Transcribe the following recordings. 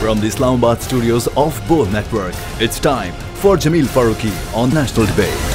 From the Islamabad studios of Bold Network, it's time for Jameel Farooqui on National Debate.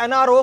NRO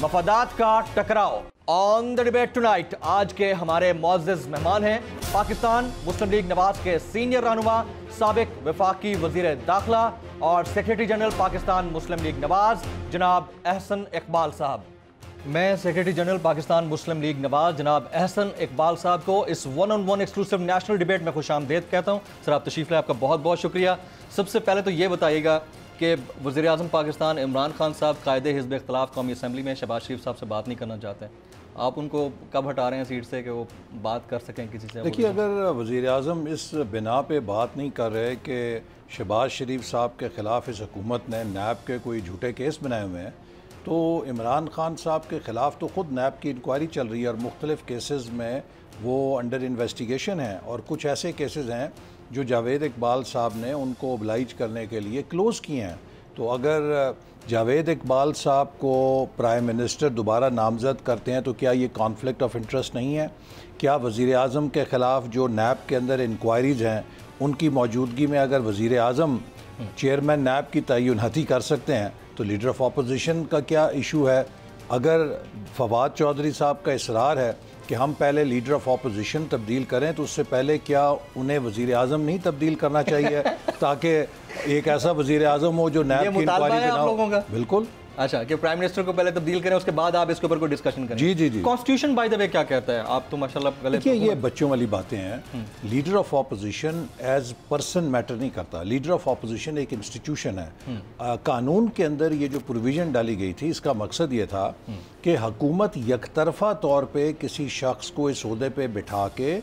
مفادات کا ٹکراؤ آن the debate tonight. آج کے ہمارے معزز مہمان ہیں پاکستان مسلم لیگ نواز کے سینئر رہنما سابق وفاقی وزیر داخلہ اور سیکریٹری جنرل پاکستان مسلم لیگ نواز جناب احسن اقبال صاحب. میں سیکریٹری جنرل پاکستان مسلم لیگ نواز جناب احسن اقبال صاحب کو اس one on one exclusive national debate میں خوش آمدید کہتا ہوں. سر آپ تشریف لائے, آپ کا بہت بہت شکریہ. سب سے پہلے تو یہ بتائیے گا کہ وزیر اعظم پاکستان عمران خان صاحب قائد حزب اختلاف قومی اسمبلی میں شہباز شریف صاحب سے بات نہیں کرنا چاہتے, آپ ان کو کب ہٹا رہے ہیں سیٹ سے کہ وہ بات کر سکیں کسی سے؟ دیکھیے, اگر وزیر اعظم اس بنا پہ بات نہیں کر رہے کہ شہباز شریف صاحب کے خلاف اس حکومت نے نیب کے کوئی جھوٹے کیس بنائے ہوئے ہیں, تو عمران خان صاحب کے خلاف تو خود نیب کی انکوائری چل رہی ہے اور مختلف کیسز میں وہ انڈر انویسٹیگیشن ہیں, اور کچھ ایسے کیسز ہیں جو جاوید اقبال صاحب نے ان کو اوبلائج کرنے کے لیے کلوز کیے ہیں. تو اگر جاوید اقبال صاحب کو پرائم منسٹر دوبارہ نامزد کرتے ہیں تو کیا یہ کانفلکٹ آف انٹرسٹ نہیں ہے؟ کیا وزیر اعظم کے خلاف جو نیب کے اندر انکوائریز ہیں ان کی موجودگی میں اگر وزیر اعظم چیئرمین نیب کی تعیناتی کر سکتے ہیں تو لیڈر آف اپوزیشن کا کیا ایشو ہے؟ اگر فواد چودھری صاحب کا اصرار ہے کہ ہم پہلے لیڈر آف اپوزیشن تبدیل کریں تو اس سے پہلے کیا انہیں وزیر اعظم نہیں تبدیل کرنا چاہیے تاکہ ایک ایسا وزیر اعظم ہو جو نیب کی انکوائری بنا ہو؟ بالکل. اچھا, کہ پرائم منسٹر کو پہلے تبدیل کریں اس کے بعد آپ اس کے اوپر کوئی ڈسکشن کریں. جی. کانسٹیٹیوشن بائی دا وے کیا کہتا ہے؟ آپ تو ماشاءاللہ پہلے یہ بچوں والی باتیں ہیں. Leader of opposition as person matter نہیں کرتا, لیڈر آف اپوزیشن ایک انسٹیٹیوشن ہے. قانون کے اندر یہ جو پروویژن ڈالی گئی تھی اس کا مقصد یہ تھا کہ حکومت یک طرفہ طور پہ کسی شخص کو اس عہدے پہ بٹھا کے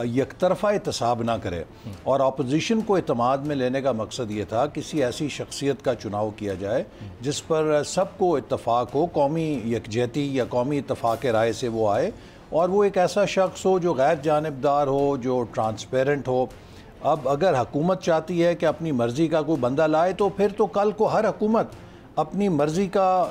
یک طرفہ احتساب نہ کرے, اور اپوزیشن کو اعتماد میں لینے کا مقصد یہ تھا کسی ایسی شخصیت کا چناؤ کیا جائے جس پر سب کو اتفاق ہو, قومی یکجہتی یا قومی اتفاق رائے سے وہ آئے, اور وہ ایک ایسا شخص ہو جو غیر جانبدار ہو, جو ٹرانسپیرنٹ ہو. اب اگر حکومت چاہتی ہے کہ اپنی مرضی کا کوئی بندہ لائے تو پھر تو کل کو ہر حکومت اپنی مرضی کا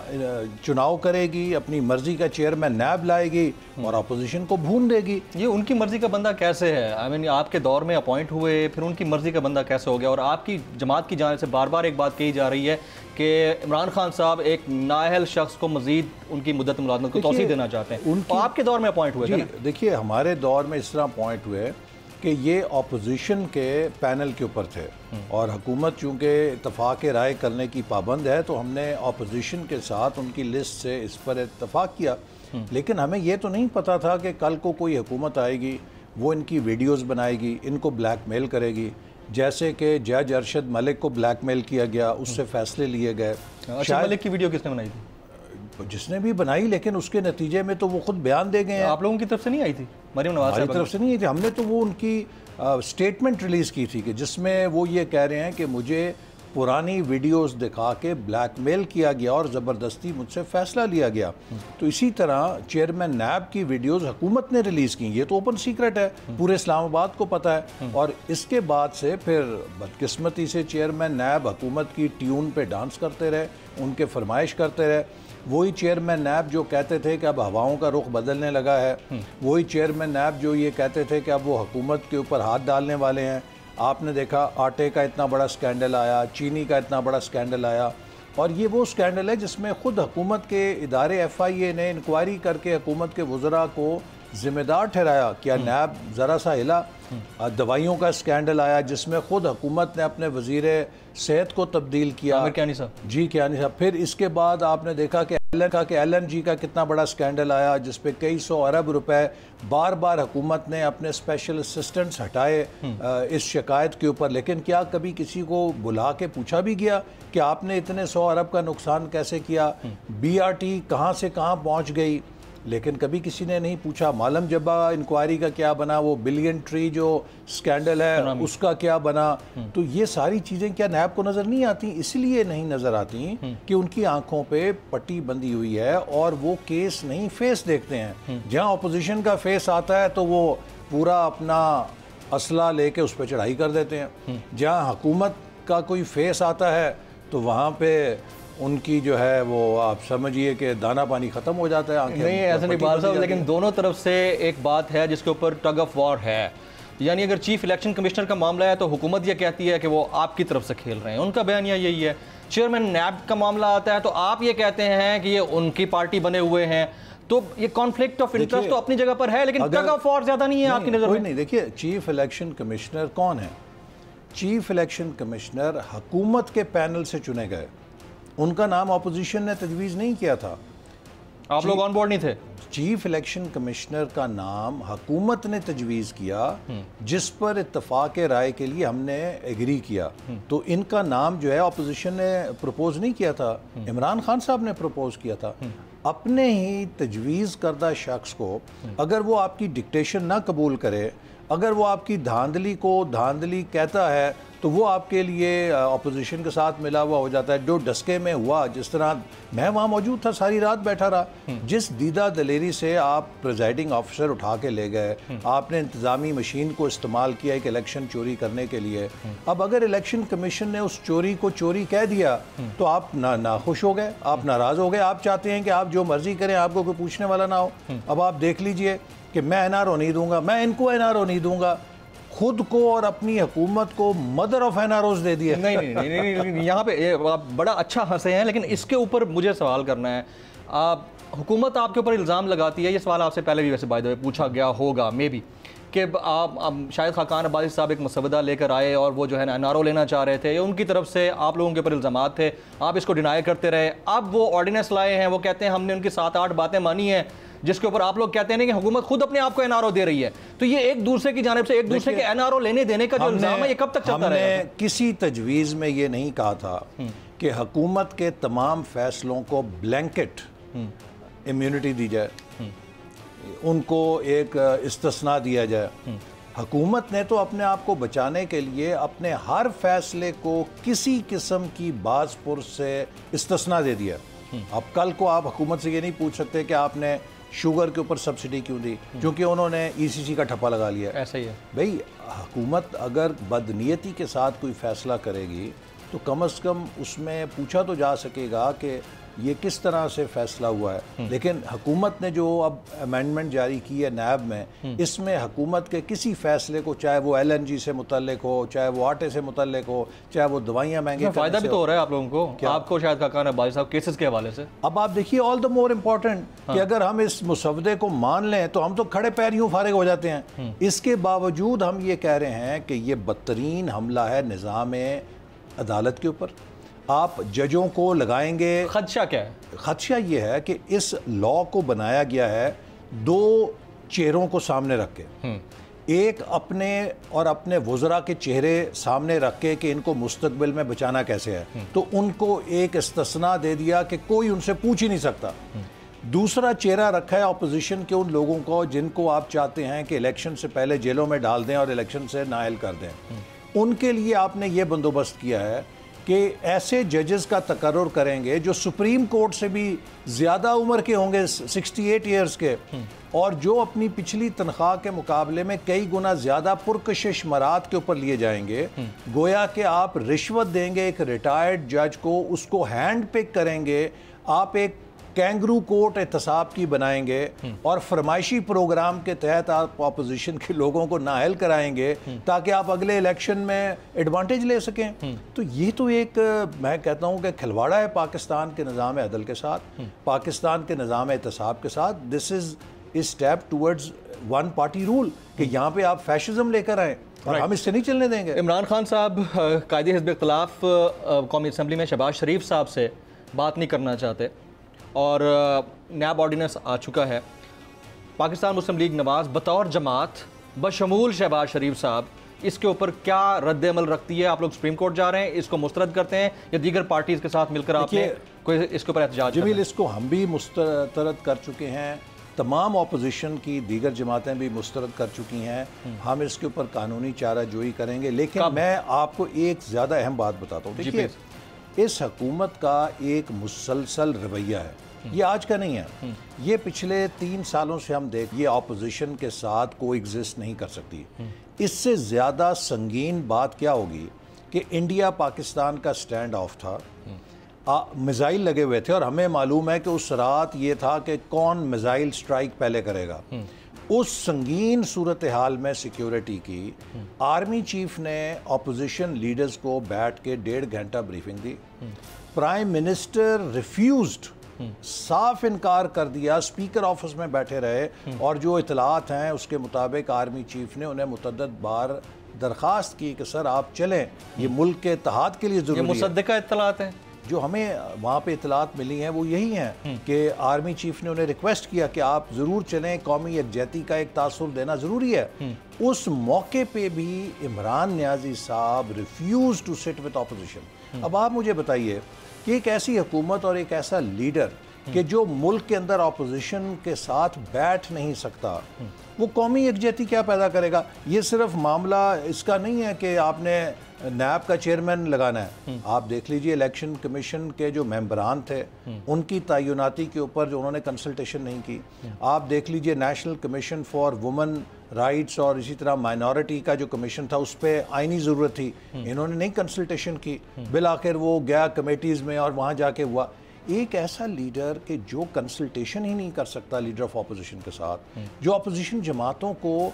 چناؤ کرے گی, اپنی مرضی کا چیئرمین نیب لائے گی اور اپوزیشن کو بھون دے گی. یہ ان کی مرضی کا بندہ کیسے ہے؟ آپ کے دور میں اپوائنٹ ہوئے, پھر ان کی مرضی کا بندہ کیسے ہو گیا؟ اور آپ کی جماعت کی جانب سے بار بار ایک بات کہی جا رہی ہے کہ عمران خان صاحب ایک نااہل شخص کو مزید ان کی مدت ملازمت کو توسیع دینا چاہتے ہیں. آپ کے دور میں اپوائنٹ ہوئے تھے؟ دیکھیے, ہمارے دور میں اس طرح اپوائنٹ ہوئے کہ یہ اپوزیشن کے پینل کے اوپر تھے, اور حکومت چونکہ اتفاق رائے کرنے کی پابند ہے تو ہم نے اپوزیشن کے ساتھ ان کی لسٹ سے اس پر اتفاق کیا. لیکن ہمیں یہ تو نہیں پتا تھا کہ کل کو کوئی حکومت آئے گی, وہ ان کی ویڈیوز بنائے گی, ان کو بلیک میل کرے گی, جیسے کہ جج ارشد ملک کو بلیک میل کیا گیا, اس سے فیصلے لیے گئے. ارشد ملک کی ویڈیو کس نے بنائی تھی؟ جس نے بھی بنائی, لیکن اس کے نتیجے میں تو وہ خود بیان دے گئے ہیں. آپ لوگوں کی طرف سے نہیں آئی تھی؟ مریم نواز ہماری طرف سے نہیں آئی تھی. ہم نے تو وہ ان کی سٹیٹمنٹ ریلیز کی تھی کہ جس میں وہ یہ کہہ رہے ہیں کہ مجھے پرانی ویڈیوز دکھا کے بلیک میل کیا گیا اور زبردستی مجھ سے فیصلہ لیا گیا. تو اسی طرح چیئرمین نیب کی ویڈیوز حکومت نے ریلیز کی, یہ تو اوپن سیکرٹ ہے, پورے اسلام آباد کو پتہ ہے. اور اس کے بعد سے پھر بدقسمتی سے چیئرمین نیب حکومت کی ٹیون پہ ڈانس کرتے رہے, ان کے فرمائش کرتے رہے. وہی چیئرمین نیب جو کہتے تھے کہ اب ہواؤں کا رخ بدلنے لگا ہے, وہی چیئرمین نیب جو یہ کہتے تھے کہ اب وہ حکومت کے اوپر ہاتھ ڈالنے والے ہیں. آپ نے دیکھا آٹے کا اتنا بڑا سکینڈل آیا, چینی کا اتنا بڑا سکینڈل آیا, اور یہ وہ سکینڈل ہے جس میں خود حکومت کے ادارے ایف آئی اے نے انکوائری کر کے حکومت کے وزراء کو ذمہ دار ٹھہرایا. کیا نیب ذرا سا ہلا؟ دوائیوں کا سکینڈل آیا جس میں خود حکومت نے اپنے وزیر صحت کو تبدیل کیا. کیانی صاحب جی, کیانی صاحب. پھر اس کے بعد آپ نے دیکھا کہ ایل این جی کا کتنا بڑا سکینڈل آیا جس پہ کئی سو ارب روپے بار بار حکومت نے اپنے اسپیشل اسسٹنٹس ہٹائے اس شکایت کے اوپر. لیکن کیا کبھی کسی کو بلا کے پوچھا بھی گیا کہ آپ نے اتنے 100 ارب کا نقصان کیسے کیا؟ بی آر ٹی کہاں سے کہاں پہنچ گئی؟ لیکن کبھی کسی نے نہیں پوچھا. معلم جبا انکوائری کا کیا بنا؟ وہ بلین ٹری جو سکینڈل ہے اس کا کیا بنا؟ تو یہ ساری چیزیں کیا نیب کو نظر نہیں آتی؟ اس لیے نہیں نظر آتی کہ ان کی آنکھوں پہ پٹی بندھی ہوئی ہے اور وہ کیس نہیں فیس دیکھتے ہیں. جہاں اپوزیشن کا فیس آتا ہے تو وہ پورا اپنا اسلحہ لے کے اس پہ چڑھائی کر دیتے ہیں. جہاں حکومت کا کوئی فیس آتا ہے تو وہاں پہ ان کی جو ہے وہ آپ سمجھیے کہ دانا پانی ختم ہو جاتا ہے. نہیں احسن اقبال صاحب, لیکن دونوں طرف سے ایک بات ہے جس کے اوپر ٹگ آف وار ہے. یعنی اگر چیف الیکشن کمشنر کا معاملہ ہے تو حکومت یہ کہتی ہے کہ وہ آپ کی طرف سے کھیل رہے ہیں, ان کا بیانیہ یہی ہے. چیئرمین نیب کا معاملہ آتا ہے تو آپ یہ کہتے ہیں کہ یہ ان کی پارٹی بنے ہوئے ہیں. تو یہ کانفلکٹ آف انٹرسٹ تو اپنی جگہ پر ہے, لیکن ٹگ آف وار زیادہ نہیں ہے آپ کی نظر میں؟ نہیں, دیکھیے چیف الیکشن کمشنر کون ہے؟ چیف الیکشن کمشنر حکومت کے پینل سے چنے گئے, ان کا نام اپوزیشن نے تجویز نہیں کیا تھا. آپ لوگ آن بورڈ نہیں تھے؟ چیف الیکشن کمشنر کا نام حکومت نے تجویز کیا, جس پر اتفاق رائے کے لیے ہم نے ایگری کیا. تو ان کا نام جو ہے اپوزیشن نے پروپوز نہیں کیا تھا, عمران خان صاحب نے پروپوز کیا تھا. اپنے ہی تجویز کردہ شخص کو اگر وہ آپ کی ڈکٹیشن نہ قبول کرے, اگر وہ آپ کی دھاندلی کو دھاندلی کہتا ہے, تو وہ آپ کے لیے اپوزیشن کے ساتھ ملا ہوا ہو جاتا ہے. جو ڈسکے میں ہوا, جس طرح میں وہاں موجود تھا, ساری رات بیٹھا رہا, جس دیدہ دلیری سے آپ پریزائڈنگ آفیسر اٹھا کے لے گئے, آپ نے انتظامی مشین کو استعمال کیا ایک الیکشن چوری کرنے کے لیے. اب اگر الیکشن کمیشن نے اس چوری کو چوری کہہ دیا تو آپ ناخوش ہو گئے, آپ ناراض ہو گئے, آپ چاہتے ہیں کہ آپ جو مرضی کریں, آپ کو کوئی پوچھنے والا نہ ہو. اب آپ دیکھ لیجئے کہ میں این آر او نہیں دوں گا, میں ان کو این آر او نہیں دوں گا, خود کو اور اپنی حکومت کو mother of N R Os دے دیا. نہیں, یہاں پہ آپ بڑا اچھا ہنسے ہیں, لیکن اس کے اوپر مجھے سوال کرنا ہے. حکومت آپ کے اوپر الزام لگاتی ہے, یہ سوال آپ سے پہلے بھی ویسے بائی دا وے پوچھا گیا ہوگا مے بی, کہ آپ شاید خاقان عباسی صاحب ایک مسودہ لے کر آئے اور وہ جو ہے نا این آر او لینا چاہ رہے تھے, ان کی طرف سے آپ لوگوں کے اوپر الزامات تھے, آپ اس کو ڈینائی کرتے رہے. اب وہ آرڈیننس لائے ہیں, وہ کہتے ہیں ہم نے ان کی 7-8 باتیں مانی ہیں, جس کے اوپر آپ لوگ کہتے ہیں کہ حکومت خود اپنے آپ کو این آر او دے رہی ہے. تو یہ ایک دوسرے کی جانب سے ایک دوسرے کے این آر او لینے دینے کا جو الزام ہے, یہ کب تک چلتا رہے گا؟ ہم نے کسی تجویز میں یہ نہیں کہا تھا کہ حکومت کے تمام فیصلوں کو بلینکٹ امیونٹی دی جائے, ان کو ایک استثناء دیا جائے. حکومت نے تو اپنے آپ کو بچانے کے لیے اپنے ہر فیصلے کو کسی قسم کی باز پرس سے استثناء دے دیا. اب کل کو آپ حکومت سے یہ نہیں پوچھ سکتے کہ آپ نے شوگر کے اوپر سبسڈی کیوں دی, کیونکہ انہوں نے ای سی سی کا ٹھپا لگا لیا. ایسا ہی ہے بھئی, حکومت اگر بدنیتی کے ساتھ کوئی فیصلہ کرے گی تو کم از کم اس میں پوچھا تو جا سکے گا کہ یہ کس طرح سے فیصلہ ہوا ہے. لیکن حکومت نے جو اب امینڈمنٹ جاری کی ہے نیب میں, اس میں حکومت کے کسی فیصلے کو, چاہے وہ ایل این جی سے متعلق ہو, چاہے وہ آٹے سے متعلق ہو, چاہے وہ دوائیاں مہنگی, فائدہ بھی تو ہو رہا ہے آپ لوگوں کو, آپ کو شاید خاقان عباسی صاحب کیسز کے حوالے سے. اب آپ دیکھیے آل دا مور امپورٹنٹ کہ اگر ہم اس مسودے کو مان لیں تو ہم تو کھڑے پیر یوں فارغ ہو جاتے ہیں. اس کے باوجود ہم یہ کہہ رہے ہیں کہ یہ بدترین حملہ ہے نظام عدالت کے اوپر. آپ ججوں کو لگائیں گے. خدشہ کیا ہے؟ خدشہ یہ ہے کہ اس لا کو بنایا گیا ہے 2 چہروں کو سامنے رکھ کے, ایک اپنے اور اپنے وزراء کے چہرے سامنے رکھ کے کہ ان کو مستقبل میں بچانا کیسے ہے, تو ان کو ایک استثناء دے دیا کہ کوئی ان سے پوچھ ہی نہیں سکتا. دوسرا چہرہ رکھا ہے اپوزیشن کے ان لوگوں کو جن کو آپ چاہتے ہیں کہ الیکشن سے پہلے جیلوں میں ڈال دیں اور الیکشن سے نائل کر دیں. ان کے لیے آپ نے یہ بندوبست کیا ہے کہ ایسے ججز کا تقرر کریں گے جو سپریم کورٹ سے بھی زیادہ عمر کے ہوں گے, 68 ایئرز کے, اور جو اپنی پچھلی تنخواہ کے مقابلے میں کئی گنا زیادہ پرکشش مراد کے اوپر لیے جائیں گے. گویا کہ آپ رشوت دیں گے ایک ریٹائرڈ جج کو, اس کو ہینڈ پک کریں گے, آپ ایک کینگرو کورٹ احتساب کی بنائیں گے, اور فرمائشی پروگرام کے تحت آپ اپوزیشن کے لوگوں کو نااہل کرائیں گے تاکہ آپ اگلے الیکشن میں ایڈوانٹیج لے سکیں. تو یہ تو ایک, میں کہتا ہوں کہ کھلواڑا ہے پاکستان کے نظام عدل کے ساتھ, پاکستان کے نظام احتساب کے ساتھ. This is a step towards one party rule, کہ یہاں پہ آپ فیشزم لے کر آئیں اور ہم اس سے نہیں چلنے دیں گے. عمران خان صاحب قائد حزب اختلاف قومی اسمبلی میں شہباز شریف صاحب سے بات نہیں کرنا چاہتے, اور نیب آرڈیننس آ چکا ہے. پاکستان مسلم لیگ نواز بطور جماعت بشمول شہباز شریف صاحب اس کے اوپر کیا رد عمل رکھتی ہے؟ آپ لوگ سپریم کورٹ جا رہے ہیں, اس کو مسترد کرتے ہیں, یا دیگر پارٹیز کے ساتھ مل کر آپ نے کوئی اس کے اوپر احتجاج؟ جمیل, اس کو ہم بھی مسترد کر چکے ہیں, تمام اپوزیشن کی دیگر جماعتیں بھی مسترد کر چکی ہیں. ہم اس کے اوپر قانونی چارہ جوئی کریں گے, لیکن میں آپ کو ایک زیادہ اہم بات بتاتا ہوں. دیکھیے, اس حکومت کا ایک مسلسل رویہ ہے, یہ آج کا نہیں ہے, یہ پچھلے 3 سالوں سے ہم یہ اپوزیشن کے ساتھ کو ایگزسٹ نہیں کر سکتی. اس سے زیادہ سنگین بات کیا ہوگی کہ انڈیا پاکستان کا سٹینڈ آف تھا, میزائل لگے ہوئے تھے, اور ہمیں معلوم ہے کہ اس رات یہ تھا کہ کون میزائل سٹرائک پہلے کرے گا. اس سنگین صورتحال میں سیکیورٹی کی آرمی چیف نے اپوزیشن لیڈرز کو بیٹھ کے 1.5 گھنٹہ بریفنگ دی. پرائم منسٹر ریفیوزڈ, صاف انکار کر دیا, اسپیکر آفس میں بیٹھے رہے, اور جو اطلاعات ہیں اس کے مطابق آرمی چیف نے انہیں متعدد بار درخواست کی کہ سر آپ چلیں, یہ ملک کے اتحاد کے لیے ضروری ہے. یہ مصدقہ اطلاعات ہیں جو ہمیں وہاں پہ اطلاعات ملی ہیں وہ یہی ہیں کہ آرمی چیف نے انہیں ریکویسٹ کیا کہ آپ ضرور چلیں, قومی یکجہتی کا ایک تاثر دینا ضروری ہے. اس موقع پہ بھی عمران نیازی صاحب refuse to sit with opposition. اب آپ مجھے بتائیے کہ ایک ایسی حکومت اور ایک ایسا لیڈر کہ جو ملک کے اندر اپوزیشن کے ساتھ بیٹھ نہیں سکتا, وہ قومی یکجہتی کیا پیدا کرے گا؟ یہ صرف معاملہ اس کا نہیں ہے کہ آپ نے نیب کا چیئرمین لگانا ہے. آپ دیکھ لیجئے الیکشن کمیشن کے جو ممبران تھے ان کی تعیناتی کے اوپر جو انہوں نے کنسلٹیشن نہیں کی. آپ دیکھ لیجئے national commission for women rights اور اسی طرح مائنورٹی کا جو کمیشن تھا اس پہ آئینی ضرورت تھی, انہوں نے نہیں کنسلٹیشن کی, بالآخر وہ گیا کمیٹیز میں اور وہاں جا کے ہوا. ایک ایسا لیڈر کہ جو کنسلٹیشن ہی نہیں کر سکتا لیڈر آف اپوزیشن کے ساتھ, جو اپوزیشن جماعتوں کو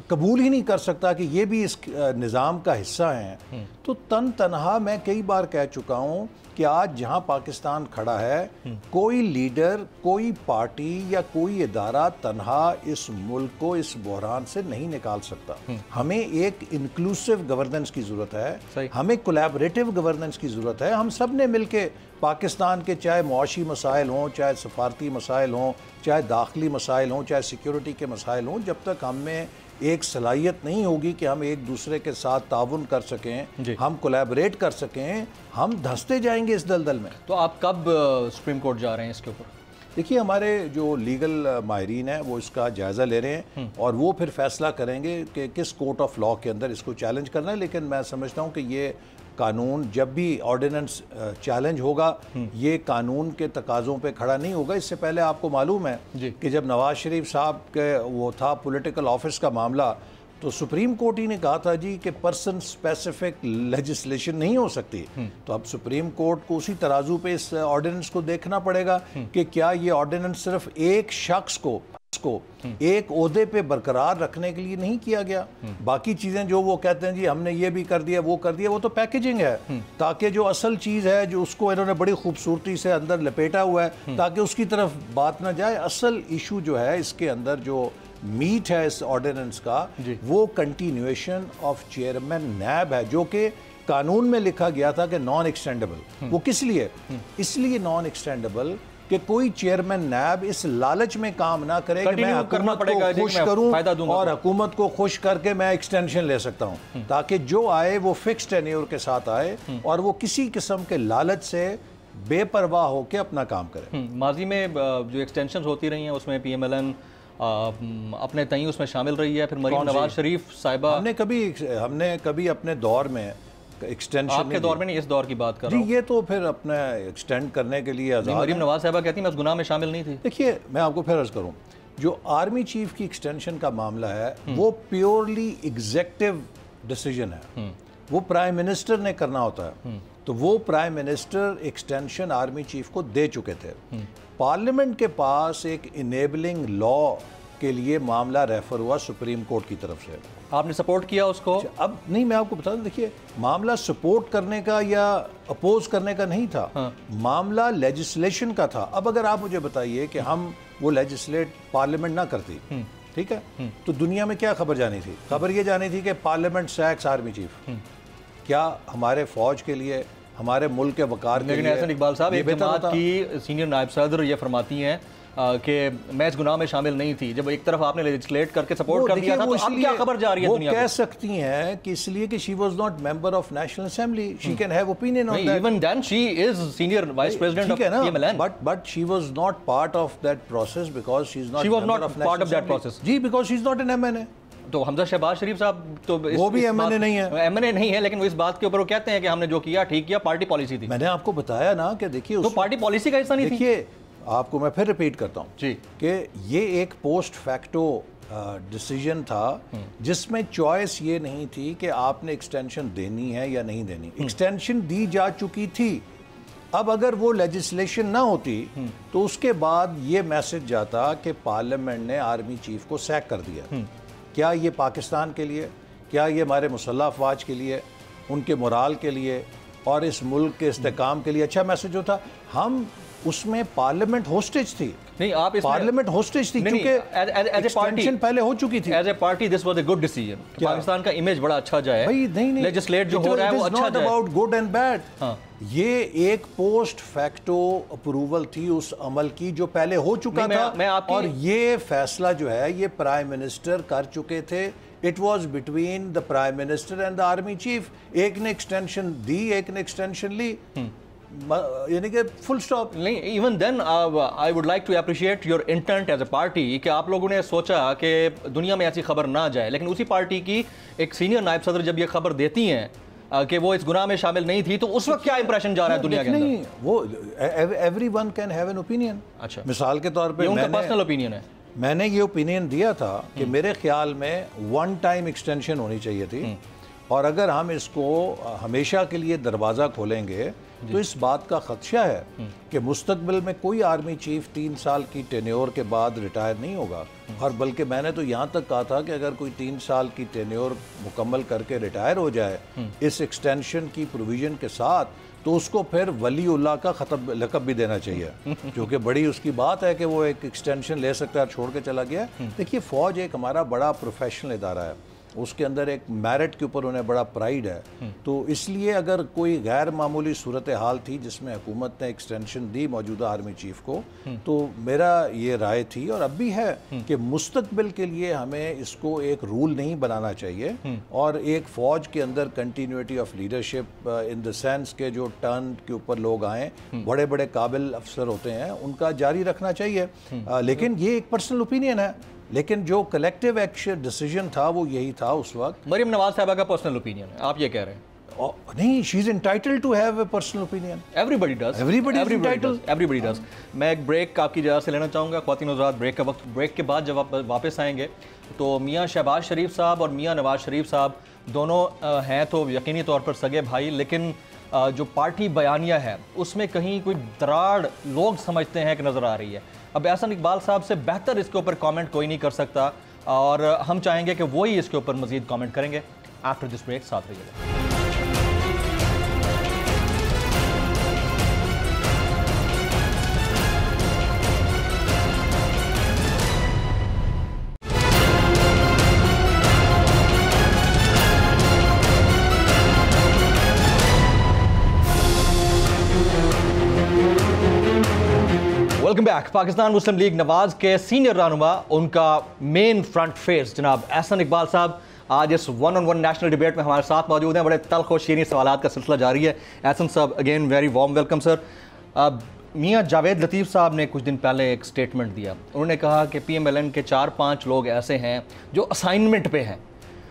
قبول ہی نہیں کر سکتا کہ یہ بھی اس نظام کا حصہ ہیں, تو تنہا میں کئی بار کہہ چکا ہوں کہ آج جہاں پاکستان کھڑا ہے, کوئی لیڈر, کوئی پارٹی یا کوئی ادارہ تنہا اس ملک کو اس بحران سے نہیں نکال سکتا. ہمیں ایک انکلوسیو گورننس کی ضرورت ہے, ہمیں کولیبریٹو گورننس کی ضرورت ہے. ہم سب نے مل کے پاکستان کے چاہے معاشی مسائل ہوں, چاہے سفارتی مسائل ہوں, چاہے داخلی مسائل ہوں, چاہے سیکیورٹی کے مسائل ہوں, جب تک ہم میں ایک صلاحیت نہیں ہوگی کہ ہم ایک دوسرے کے ساتھ تعاون کر سکیں, ہم کولیبریٹ کر سکیں, ہم دھنستے جائیں گے اس دلدل میں. تو آپ کب سپریم کورٹ جا رہے ہیں اس کے اوپر؟ دیکھیے ہمارے جو لیگل ماہرین ہیں وہ اس کا جائزہ لے رہے ہیں اور وہ پھر فیصلہ کریں گے کہ کس کورٹ آف لاء کے اندر اس کو چیلنج کرنا ہے. لیکن میں سمجھتا ہوں کہ یہ قانون جب بھی آرڈیننس چیلنج ہوگا, یہ قانون کے تقاضوں پہ کھڑا نہیں ہوگا. اس سے پہلے آپ کو معلوم ہے کہ جب نواز شریف صاحب کے وہ تھا پولیٹیکل آفس کا معاملہ, تو سپریم کورٹ ہی نے کہا تھا جی کہ پرسن اسپیسیفک لیجسلیشن نہیں ہو سکتی. تو اب سپریم کورٹ کو اسی ترازو پہ اس آرڈیننس کو دیکھنا پڑے گا کہ کیا یہ آرڈیننس صرف ایک شخص کو ایک عہدے پہ برقرار رکھنے کے لیے نہیں کیا گیا. باقی چیزیں جو وہ کہتے ہیں جی ہم نے یہ بھی کر دیا وہ کر دیا, وہ تو پیکیجنگ ہے, تاکہ جو اصل چیز ہے جو اس کو انہوں نے بڑی خوبصورتی سے اندر لپیٹا ہوا ہے تاکہ اس کی طرف بات نہ جائے. اصل ایشو جو ہے اس کے اندر جو میٹ ہے اس آرڈیننس کا, وہ کنٹینیویشن آف چیئرمین نیب ہے, جو کہ قانون میں لکھا گیا تھا کہ نان ایکسٹینڈیبل. وہ کس لیے؟ اس لیے نان ایکسٹینڈیبل کہ کوئی چیئرمین نیب اس لالچ میں کام نہ کرے کہ میں حکومت کو خوش کروں اور حکومت کو خوش کر کے میں ایکسٹینشن لے سکتا ہوں, تاکہ جو آئے وہ فکس ٹینیور کے ساتھ آئے اور وہ کسی قسم کے لالچ سے بے پرواہ ہو کے اپنا کام کرے. ماضی میں جو ایکسٹینشنز ہوتی رہی ہیں اس میں PMLN اپنے تئیں اس میں شامل رہی ہے. پھر مریم نواز شریف صاحبہ, ہم نے کبھی اپنے دور میں ایکسٹینشن, آپ کے دور میں نہیں, اس دور کی بات کر رہا ہوں. یہ تو پھر اپنا ایکسٹینڈ کرنے کے لیے آزاد. مریم نواز صاحبہ کہتی ہیں میں اس گناہ میں شامل نہیں تھی. دیکھیے میں آپ کو پھر عرض کروں, جو آرمی چیف کی ایکسٹینشن کا معاملہ ہے وہ پیورلی ایگزیکٹو ڈیسیژن ہے, وہ پرائم منسٹر نے کرنا ہوتا ہے. تو وہ prime minister extension army chief کو دے چکے تھے. پارلیمنٹ کے پاس ایک انیبلنگ لا کے لیے معاملہ ریفر ہوا سپریم کورٹ کی طرف سے. آپ نے سپورٹ کیا اس کو؟ اب نہیں, میں آپ کو بتا دوں, دیکھیے معاملہ سپورٹ کرنے کا یا اپوز کرنے کا نہیں تھا, معاملہ لیجسلیشن کا تھا. اب اگر آپ مجھے بتائیے کہ ہم وہ لیجسلیٹ پارلیمنٹ نہ کرتی, ٹھیک ہے, تو دنیا میں کیا خبر جانی تھی؟ خبر یہ جانی تھی کہ پارلیمنٹ سیکس آرمی چیف. کیا ہمارے فوج کے لیے, ہمارے ملک کے وقار کے لیے؟ لیکن احسن اقبال صاحب, ایک جماعت کی سینئر نائب صدر یہ فرماتی ہیں کہ میں اس گناہ میں شامل نہیں تھی. جب ایک طرف آپ نے لیجسلیٹ کر کے سپورٹ کر دیا تھا, تو اب کیا خبر جا رہی ہے دنیا کو؟ وہ کہہ سکتی ہیں کہ اس لیے کہ she was not member of National Assembly, she can have opinion on that. Even then she is senior vice president of PMLN. But she was not part of that process because she is not member of part of that process. G, because she is not an MNA. تو حمزہ شہباز شریف صاحب تو وہ بھی M N اے نہیں ہے, MNA نہیں ہے, لیکن وہ اس بات کے اوپر وہ کہتے ہیں کہ ہم نے جو کیا ٹھیک کیا, پارٹی پالیسی تھی. میں نے آپ کو بتایا نا کہ دیکھیے تو پارٹی پالیسی کا حصہ نہیں تھی. دیکھیے آپ کو میں پھر ریپیٹ کرتا ہوں جی کہ یہ ایک پوسٹ فیکٹو ڈیسیژن تھا جس میں چوائس یہ نہیں تھی کہ آپ نے ایکسٹینشن دینی ہے یا نہیں دینی. ایکسٹینشن دی جا چکی تھی. اب اگر وہ لیجسلیشن نہ ہوتی تو اس کے بعد یہ میسج جاتا کہ پارلیمنٹ نے آرمی چیف کو سیک کر دیا. کیا یہ پاکستان کے لیے, کیا یہ ہمارے مسلح افواج کے لیے, ان کے مورال کے لیے اور اس ملک کے استحکام کے لیے اچھا میسج ہوتا؟ ہم اس میں پارلیمنٹ ہوسٹیج تھی. نہیں, آپ پارلیمنٹ ہوسٹیج تھی کیونکہ ایکسٹینشن پہلے ہو چکی تھی. As a party this was a good decision. Pakistan کا امیج بڑا اچھا جائے, لیجسلیٹ جو ہو رہا ہے وہ اچھا جائے. About good and bad. یہ ایک پوسٹ فیکٹو اپروول تھی اس عمل کی جو پہلے ہو چکا تھا, اور یہ فیصلہ جو ہے یہ پرائم منسٹر کر چکے تھے. It was between the Prime Minister and the Army Chief. ایک نے ایکسٹینشن دی, ایک نے ایکسٹینشن لی, یعنی کہ فل سٹاپ. نہیں, even then I would like to appreciate your intent as a party کہ آپ لوگوں نے سوچا کہ دنیا میں ایسی خبر نہ جائے, لیکن اسی پارٹی کی ایک سینئر نائب صدر جب یہ خبر دیتی ہیں کہ وہ اس گناہ میں شامل نہیں تھی, تو اس وقت کیا امپریشن جا رہا ہے دنیا کے اندر؟ نہیں, وہ every one can have an opinion. اچھا, مثال کے طور پہ یہ ان کا پرسنل اوپینین ہے. میں نے یہ اوپینین دیا تھا کہ میرے خیال میں ون ٹائم ایکسٹینشن ہونی چاہیے تھی, اور اگر ہم اس کو ہمیشہ کے لیے دروازہ کھولیں گے تو اس بات کا خدشہ ہے کہ مستقبل میں کوئی آرمی چیف 3 سال کی ٹینیور کے بعد ریٹائر نہیں ہوگا. اور بلکہ میں نے تو یہاں تک کہا تھا کہ اگر کوئی 3 سال کی ٹینیور مکمل کر کے ریٹائر ہو جائے اس ایکسٹینشن کی پروویژن کے ساتھ, تو اس کو پھر ولی اللہ کا لقب بھی دینا چاہیے, کیونکہ بڑی اس کی بات ہے کہ وہ ایک ایکسٹینشن لے سکتا ہے اور چھوڑ کے چلا گیا. دیکھیے, فوج ایک ہمارا بڑا پروفیشنل ادارہ ہے, اس کے اندر ایک میرٹ کے اوپر انہیں بڑا پرائیڈ ہے. تو اس لیے اگر کوئی غیر معمولی صورتحال تھی جس میں حکومت نے ایکسٹینشن دی موجودہ آرمی چیف کو, تو میرا یہ رائے تھی اور اب بھی ہے کہ مستقبل کے لیے ہمیں اس کو ایک رول نہیں بنانا چاہیے, اور ایک فوج کے اندر continuity of leadership in the sense کے جو ٹرن کے اوپر لوگ آئیں, بڑے بڑے قابل افسر ہوتے ہیں, ان کا جاری رکھنا چاہیے. لیکن یہ ایک پرسنل اوپینین ہے, لیکن جو کلیکٹیو ایکشن ڈیسیژن تھا وہ یہی تھا اس وقت. مریم نواز صاحبہ کا پرسنل اوپینین ہے, آپ یہ کہہ رہے ہیں؟ نہیں, she is entitled to have a personal opinion. Everybody does. میں ایک بریک آپ کی اجازت سے لینا چاہوں گا. خواتین حضرات, بریک کا وقت. بریک کے بعد جب آپ واپس آئیں گے تو میاں شہباز شریف صاحب اور میاں نواز شریف صاحب دونوں ہیں تو یقینی طور پر سگے بھائی, لیکن جو پارٹی بیانیہ ہے اس میں کہیں کوئی دراڑ لوگ سمجھتے ہیں کہ نظر آ رہی ہے. اب احسن اقبال صاحب سے بہتر اس کے اوپر کامنٹ کوئی نہیں کر سکتا, اور ہم چاہیں گے کہ وہی اس کے اوپر مزید کامنٹ کریں گے. آفٹر دس بریک ساتھ رہیے گا. Welcome back. پاکستان مسلم لیگ نواز کے سینئر رہنما, ان کا مین فرنٹ فیس جناب احسن اقبال صاحب آج اس 1-on-1 نیشنل ڈیبیٹ میں ہمارے ساتھ موجود ہیں. بڑے تلخ و شیریں سوالات کا سلسلہ جاری ہے. احسن صاحب, again very warm welcome sir. میاں جاوید لطیف صاحب نے کچھ دن پہلے ایک سٹیٹمنٹ دیا. انہوں نے کہا کہ PMLN کے 4-5 لوگ ایسے ہیں جو اسائنمنٹ پہ ہیں,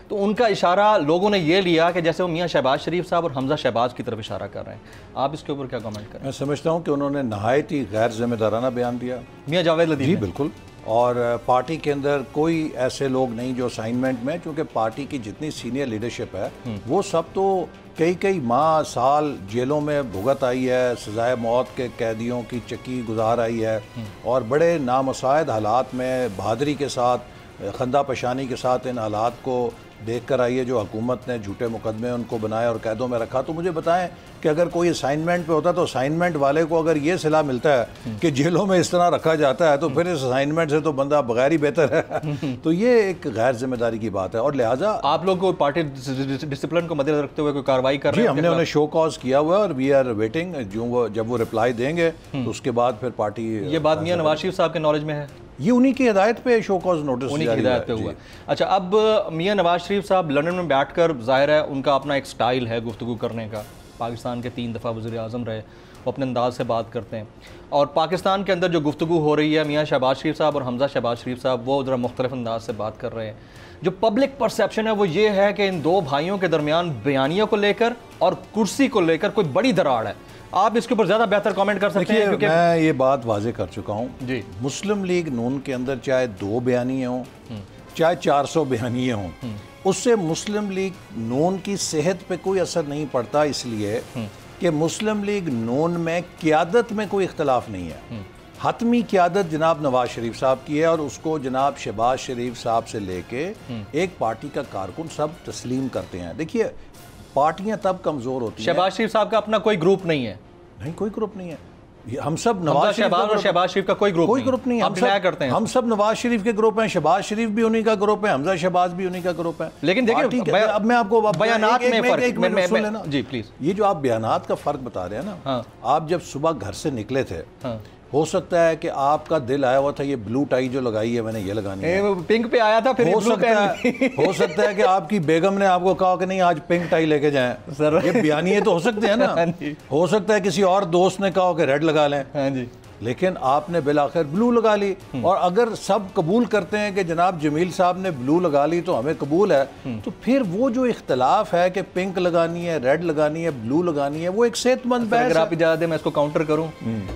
تو ان کا اشارہ لوگوں نے یہ لیا کہ جیسے وہ میاں شہباز شریف صاحب اور حمزہ شہباز کی طرف اشارہ کر رہے ہیں. آپ اس کے اوپر کیا کامنٹ کریں؟ میں سمجھتا ہوں کہ انہوں نے نہایت ہی غیر ذمہ دارانہ بیان دیا میاں جاوید لطیف. جی بالکل. اور پارٹی کے اندر کوئی ایسے لوگ نہیں جو اسائنمنٹ میں, کیونکہ پارٹی کی جتنی سینئر لیڈرشپ ہے وہ سب تو کئی ماہ سال جیلوں میں بھگت آئی ہے, سزائے موت کے قیدیوں کی چکی گزار آئی ہے, اور بڑے نامساعد حالات میں بہادری کے ساتھ, خندہ پشانی کے ساتھ ان حالات کو دیکھ کر آئیے جو حکومت نے جھوٹے مقدمے ان کو بنائے اور قیدوں میں رکھا. تو مجھے بتائیں کہ اگر کوئی اسائنمنٹ پہ ہوتا تو اسائنمنٹ والے کو اگر یہ صلاح ملتا ہے کہ جیلوں میں اس طرح رکھا جاتا ہے تو پھر اس اسائنمنٹ سے تو بندہ بغیر ہی بہتر ہے. تو یہ ایک غیر ذمہ داری کی بات ہے, اور لہٰذا آپ لوگ کو پارٹی ڈسپلن کو مد نظر رکھتے ہوئے کوئی کارروائی کر رہے ہیں؟ ہم نے انہیں شو کاز کیا ہوا ہے اور وی آر ویٹنگ, جب وہ رپلائی دیں گے تو اس کے بعد پھر پارٹی. یہ بات میاں نواز شریف صاحب کے نالج میں ہے؟ یہ انہی کی ہدایت پہ شو کاز نوٹس انہی کی ہدایت پہ ہوا. اچھا, اب میاں نواز شریف صاحب لندن میں بیٹھ کر, ظاہر ہے ان کا اپنا ایک سٹائل ہے گفتگو کرنے کا, پاکستان کے 3 دفعہ وزیر اعظم رہے, وہ اپنے انداز سے بات کرتے ہیں, اور پاکستان کے اندر جو گفتگو ہو رہی ہے میاں شہباز شریف صاحب اور حمزہ شہباز شریف صاحب وہ ذرا مختلف انداز سے بات کر رہے ہیں. جو پبلک پرسیپشن ہے وہ یہ ہے کہ ان دو بھائیوں کے درمیان بیانیہ کو لے کر اور کرسی کو لے کر کوئی بڑی دراڑ ہے. آپ اس کے اوپر زیادہ بہتر کامنٹ کر سکتے ہیں, کیونکہ میں یہ بات واضح کر چکا ہوں. جی, مسلم لیگ نون کے اندر چاہے 2 بیانیے ہوں چاہے 400 بیانیے ہوں, اس سے مسلم لیگ نون کی صحت پہ کوئی اثر نہیں پڑتا, اس لیے کہ مسلم لیگ نون میں قیادت میں کوئی اختلاف نہیں ہے. حتمی قیادت جناب نواز شریف صاحب کی ہے اور اس کو جناب شہباز شریف صاحب سے لے کے ایک پارٹی کا کارکن سب تسلیم کرتے ہیں. دیکھیے پارٹیاں تب کمزور ہوتی ہیں. شہباز شریف صاحب کا اپنا کوئی گروپ نہیں ہے؟ نہیں کوئی گروپ نہیں ہے. ہم سب نواز شہباز شریف کا کوئی گروپ نہیں. ہم سب نواز شریف کے گروپ ہیں. شہباز شریف بھی انہی کا گروپ ہے, حمزہ شہباز بھی انہی کا گروپ ہے. لیکن دیکھیں اب میں آپ کو بیانات میں فرق, جی پلیز, یہ جو آپ بیانات کا فرق بتا رہے ہیں نا, آپ جب صبح گھر سے نکلے تھے, ہو سکتا ہے کہ آپ کا دل آیا ہوا تھا یہ بلو ٹائی جو لگائی ہے میں نے یہ لگانی ہے, پنک پہ آیا تھا, پھر ہو سکتا ہے کہ آپ کی بیگم نے آپ کو کہا کہ نہیں آج پنک ٹائی لے کے جائیں. یہ بیانیے تو ہو سکتے ہیں نا. ہو سکتا ہے کسی اور دوست نے کہا کہ ریڈ لگا لیں, لیکن آپ نے بالآخر بلو لگا لی. اور اگر سب قبول کرتے ہیں کہ جناب جمیل صاحب نے بلو لگا لی تو ہمیں قبول ہے, تو پھر وہ جو اختلاف ہے کہ پنک لگانی ہے, ریڈ لگانی ہے, بلو لگانی ہے, وہ ایک صحت مند بحث ہے. اگر آپ اجازت دیں میں اس کو کاؤنٹر کروں.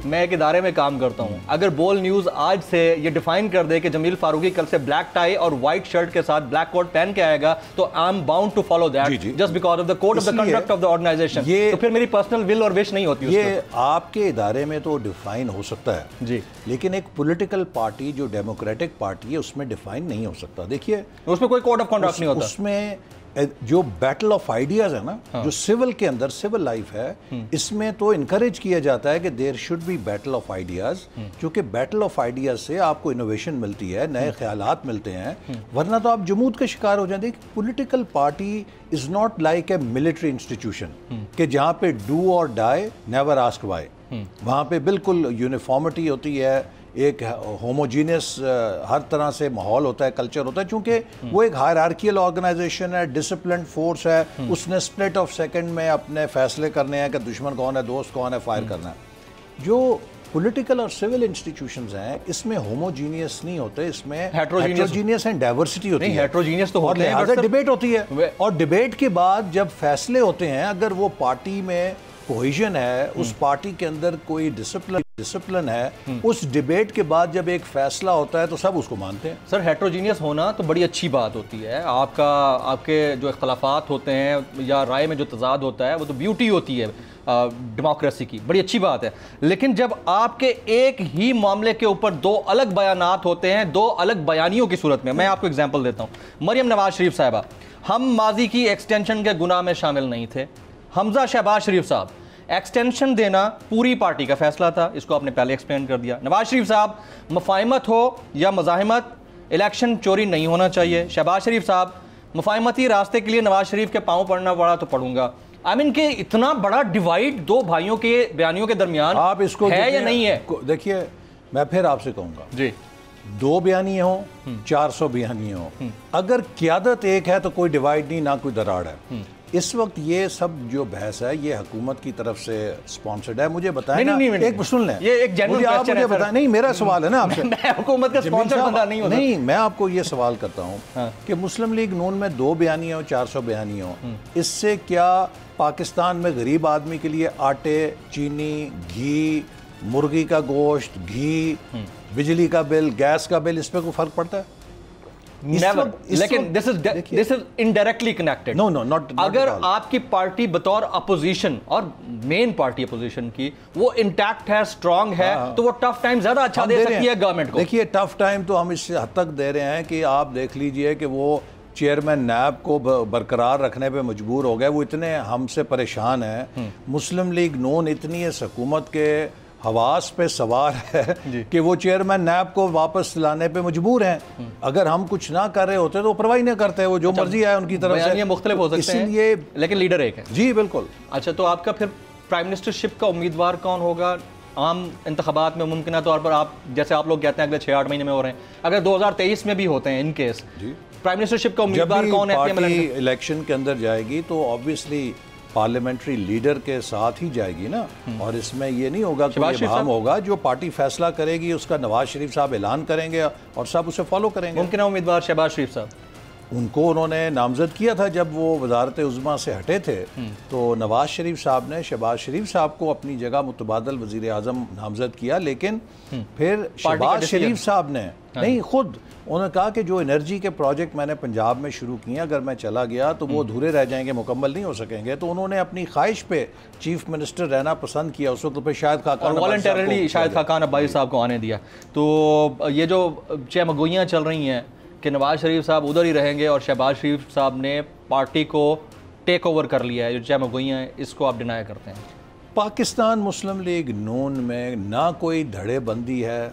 میں ایک ادارے میں کام کرتا ہوں. اگر بول نیوز آج سے یہ ڈیفائن کر دے کہ جمیل فاروقی کل سے بلیک ٹائی اور وائٹ شرٹ کے ساتھ بلیک کوٹ پہن کے آئے گا, تو I am bound to follow that just because of the code of the conduct of the organisation. تو پھر میری پرسنل ول اور وش نہیں ہوتی. یہ آپ کے ادارے میں تو ڈیفائن ہو سکتا ہے جی, لیکن ایک پولیٹیکل پارٹی جو ڈیموکریٹک پارٹی ہے اس میں ڈیفائن نہیں ہو سکتا. دیکھیے اس میں کوئی کوڈ آف کنڈکٹ نہیں ہوتا. اس میں جو بیٹل آف آئیڈیاز ہے نا, جو سول کے اندر سول لائف ہے, اس میں تو انکریج کیا جاتا ہے کہ there should be battle of ideas, کیونکہ بیٹل آف آئیڈیاز سے آپ کو انوویشن ملتی ہے, نئے خیالات ملتے ہیں, ورنہ تو آپ جمود کا شکار ہو جائیں. دیکھ political party is not like a military institution کہ جہاں پہ ڈو اور ڈائی نیور آسک وائی. وہاں پہ بالکل یونیفارمٹی ہوتی ہے, ایک ہوموجینس ہر طرح سے ماحول ہوتا ہے, کلچر ہوتا ہے, چونکہ وہ ایک ہائرارکیل آرگنائزیشن ہے, ڈسپلنڈ فورس ہے. اس نے سپلٹ آف سیکنڈ میں اپنے فیصلے کرنے ہیں کہ دشمن کون ہے, دوست کون ہے, فائر کرنا ہے. جو پولیٹیکل اور سول انسٹیٹیوشنز ہیں اس میں ہوموجینیس نہیں ہوتے, اس میں ہیٹروجینیس اینڈ ڈائیورسٹی ہوتی ہے. ہیٹروجینیس تو ہوتے ہیں, اور لہٰذا ڈیبیٹ ہوتی ہے, اور ڈیبیٹ کے بعد جب فیصلے ہوتے ہیں, اگر وہ پارٹی میں کوہیژن ہے, اس پارٹی کے اندر کوئی ڈسپلن ہے, اس ڈیبیٹ کے بعد جب ایک فیصلہ ہوتا ہے تو سب اس کو مانتے ہیں. سر ہیٹروجینیس ہونا تو بڑی اچھی بات ہوتی ہے. آپ کے جو اختلافات ہوتے ہیں یا رائے میں جو تضاد ہوتا ہے وہ تو بیوٹی ہوتی ہے ڈیموکریسی کی, بڑی اچھی بات ہے. لیکن جب آپ کے ایک ہی معاملے کے اوپر دو الگ بیانات ہوتے ہیں, دو الگ بیانیوں کی صورت میں آپ کو اگزامپل دیتا ہوں. مریم نواز شریف صاحبہ, ہم ماضی کی ایکسٹینشن کے گناہ میں شامل نہیں تھے. حمزہ شہباز شریف صاحب, ایکسٹینشن دینا پوری پارٹی کا فیصلہ تھا, اس کو آپ نے پہلے ایکسپلین کر دیا. نواز شریف صاحب, مفاہمت ہو یا مزاحمت, الیکشن چوری نہیں ہونا چاہیے. شہباز شریف صاحب, مفاہمتی راستے کے لیے نواز شریف کے پاؤں پڑنا پڑا تو پڑوں گا. کہ اتنا بڑا ڈیوائیڈ دو بھائیوں کے بیانیوں کے درمیان آپ اس کو ہے یا نہیں ہے؟ دیکھیے میں پھر آپ سے کہوں گا جی, 2 بیانیے ہوں, 400 بیانیے ہوں, اگر قیادت ایک ہے تو کوئی ڈیوائیڈ نہیں, نہ کوئی دراڑ ہے. اس وقت یہ سب جو بحث ہے یہ حکومت کی طرف سے سپانسرڈ ہے. مجھے بتائیں نا, ایک سن لیں, یہ ایک جنرل کوسچن ہے سر. نہیں میرا سوال ہے نا آپ سے, میں حکومت کا سپانسر بندہ نہیں ہوں. نہیں, میں آپ کو یہ سوال کرتا ہوں کہ مسلم لیگ نون میں 2 بیانیے ہوں, 400 بیانیے ہوں, اس سے کیا پاکستان میں غریب آدمی کے لیے آٹے, چینی, گھی, مرغی کا گوشت, گھی, بجلی کا بل, گیس کا بل, اس پہ کوئی فرق پڑتا ہے؟ Never. لیکن this is indirectly connected. No, not اگر آپ کی پارٹی بطور اپوزیشن اور مین پارٹی اپوزیشن کی وہ انٹیکٹ ہے, اسٹرانگ ہے, تو وہ ٹف ٹائم زیادہ اچھا دے سکتی ہے گورنمنٹ کو. دیکھیے ٹف ٹائم تو ہم اس حد تک دے رہے ہیں کہ آپ دیکھ لیجئے کہ وہ چیئرمین نیب کو برقرار رکھنے پہ مجبور ہو گئے. وہ اتنے ہم سے پریشان ہیں. مسلم لیگ نون اتنی اس حکومت کے حواس پہ سوار ہے کہ وہ چیئرمین نیب کو واپس لانے پہ مجبور ہیں. اگر ہم کچھ نہ کر رہے ہوتے تو پرواہ نہیں کرتے, وہ جو مرضی ہے ان کی طرف سے. مختلف ہو سکتے ہیں, اس لیے لیکن لیڈر ایک ہے. جی بالکل. اچھا, تو آپ کا پھر پرائم منسٹرشپ کا امیدوار کون ہوگا عام انتخابات میں؟ ممکنہ طور پر آپ جیسے آپ لوگ کہتے ہیں اگلے 6-8 مہینے میں ہو رہے ہیں, اگر 2023 میں بھی ہوتے ہیں ان کیس, پرائم منسٹرشپ کا امیدوار کون ہے؟ جب بھی پارٹی الیکشن کے اندر جائے گی تو آبویسلی پارلیمنٹری لیڈر کے ساتھ ہی جائے گی نا, اور اس میں یہ نہیں ہوگا کہ یہ بہام ہوگا. جو پارٹی فیصلہ کرے گی اس کا نواز شریف صاحب اعلان کریں گے اور سب اسے فالو کریں گے. ممکنہ امیدوار شہباز شریف صاحب, ان کو انہوں نے نامزد کیا تھا جب وہ وزارت عظمیٰ سے ہٹے تھے, تو نواز شریف صاحب نے شہباز شریف صاحب کو اپنی جگہ متبادل وزیر اعظم نامزد کیا, لیکن پھر شہباز شریف صاحب نے نہیں خود انہوں نے کہا کہ جو انرجی کے پروجیکٹ میں نے پنجاب میں شروع کیے اگر میں چلا گیا تو وہ ادھورے رہ جائیں گے, مکمل نہیں ہو سکیں گے. تو انہوں نے اپنی خواہش پہ چیف منسٹر رہنا پسند کیا, اس وقت پہ شاہد خاقان والنٹرلی شاہد خاقان عباسی صاحب کو آنے دیا. تو یہ جو چہمگوئیاں چل رہی ہیں کہ نواز شریف صاحب ادھر ہی رہیں گے اور شہباز شریف صاحب نے پارٹی کو ٹیک اوور کر لیا ہے, جو چہمگوئیاں ہیں اس کو آپ ڈینائی کرتے ہیں؟ پاکستان مسلم لیگ نون میں نہ کوئی دھڑے بندی ہے,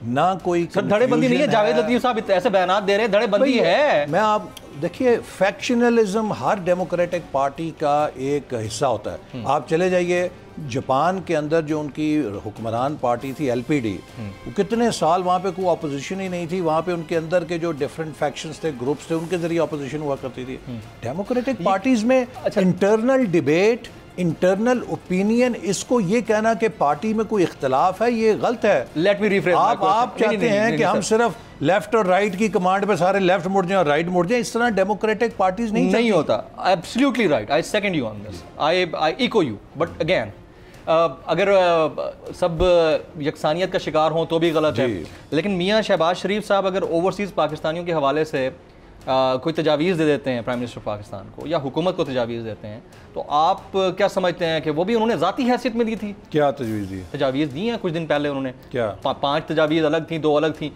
نہ کوئی دھڑے بندی نہیں ہے. جاوید لطیف صاحب ایسے بیانات دے رہے ہیں دھڑے بندی ہے. میں آپ دیکھیے فیکشنلزم ہر ڈیموکریٹک پارٹی کا ایک حصہ ہوتا ہے. آپ چلے جائیے جاپان کے اندر جو ان کی حکمران پارٹی تھی ایل پی ڈی, وہ کتنے سال وہاں پہ کوئی اپوزیشن ہی نہیں تھی. وہاں پہ ان کے اندر کے جو ڈیفرنٹ فیکشنز تھے, گروپس تھے, ان کے ذریعے اپوزیشن ہوا کرتی تھی. ڈیموکریٹک پارٹیز میں انٹرنل ڈیبیٹ, انٹرنل اوپینین, اس کو یہ کہنا کہ پارٹی میں کوئی اختلاف ہے یہ غلط ہے. Let me rephrase. آپ چاہتے ہیں کہ ہم صرف لیفٹ اور رائٹ کی کمانڈ پہ سارے لیفٹ مڑ جائیں اور رائٹ مڑ جائیں, اس طرح ڈیموکریٹک پارٹیز نہیں ہوتا. Absolutely right, I second you on this, I echo you. But again اگر سب یکسانیت کا شکار ہوں تو بھی غلط ہے. لیکن میاں شہباز شریف صاحب اگر اوورسیز پاکستانیوں کے حوالے سے کوئی تجاویز دے دیتے ہیں پرائم منسٹر پاکستان کو یا حکومت کو تجاویز دیتے ہیں, تو آپ کیا سمجھتے ہیں کہ وہ بھی انہوں نے ذاتی حیثیت میں دی تھی؟ کیا تجویز دی؟ تجاویز دی ہیں کچھ دن پہلے انہوں نے. کیا 5 تجاویز الگ تھیں, 2 الگ تھیں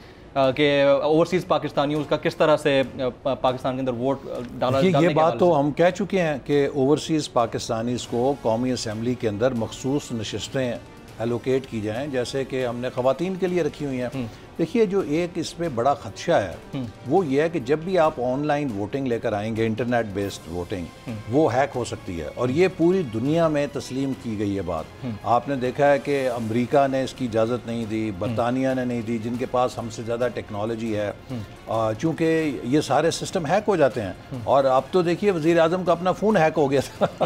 کہ اوورسیز پاکستانیوں کا کس طرح سے پاکستان کے اندر ووٹ ڈالا. یہ بات تو ہم کہہ چکے ہیں کہ اوورسیز پاکستانیز کو قومی اسمبلی کے اندر مخصوص نشستیں ایلوکیٹ کی جائیں, جیسے کہ ہم نے خواتین کے لیے رکھی ہوئی ہیں. دیکھیے جو ایک اس میں بڑا خدشہ ہے وہ یہ ہے کہ جب بھی آپ آن لائن ووٹنگ لے کر آئیں گے, انٹرنیٹ بیسڈ ووٹنگ, وہ ہیک ہو سکتی ہے. اور یہ پوری دنیا میں تسلیم کی گئی ہے بات. آپ نے دیکھا ہے کہ امریکہ نے اس کی اجازت نہیں دی, برطانیہ نے نہیں دی, جن کے پاس ہم سے زیادہ ٹیکنالوجی ہے, چونکہ یہ سارے سسٹم ہیک ہو جاتے ہیں. اور اب تو دیکھیے وزیر اعظم کا اپنا فون ہیک ہو گیا تھا.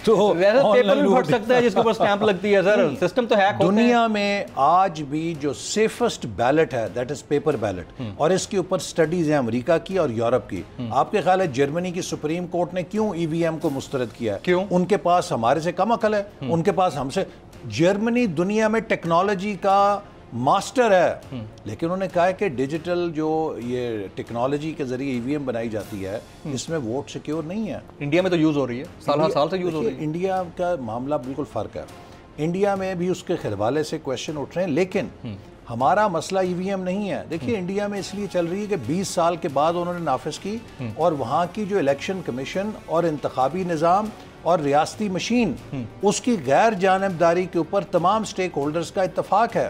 تو پیپر بھی پھٹ سکتا ہے جس کے اوپر اسٹیمپ لگتی ہے. سر سسٹم تو ہیک ہوتا ہے. دنیا میں آج بھی جو سیفسٹ بیلٹ ہے دیٹ از پیپر بیلٹ, اور اس کے اوپر سٹڈیز ہیں امریکہ کی اور یورپ کی. آپ کے خیال ہے جرمنی کی سپریم کورٹ نے کیوں ای وی ایم کو مسترد کیا ہے؟ کیوں؟ ان کے پاس ہمارے سے کم عقل ہے, ان کے پاس ہم سے. جرمنی دنیا میں ٹیکنالوجی کا ماسٹر ہے, لیکن انہوں نے کہا ہے کہ ڈیجیٹل جو یہ ٹیکنالوجی کے ذریعے ای وی ایم بنائی جاتی ہے اس میں ووٹ سیکیور نہیں ہے. انڈیا میں تو یوز ہو رہی ہے, سال سے یوز ہو رہی ہے. انڈیا کا معاملہ بالکل فرق ہے. انڈیا میں بھی اس کے حوالے سے کویشچن اٹھ رہے ہیں, لیکن ہمارا مسئلہ ای وی ایم نہیں ہے. دیکھیے انڈیا میں اس لیے چل رہی ہے کہ 20 سال کے بعد انہوں نے نافذ کی, اور وہاں کی جو الیکشن کمیشن اور انتخابی نظام اور ریاستی مشین, اس کی غیر جانبداری کے اوپر تمام سٹیک ہولڈرز کا اتفاق ہے.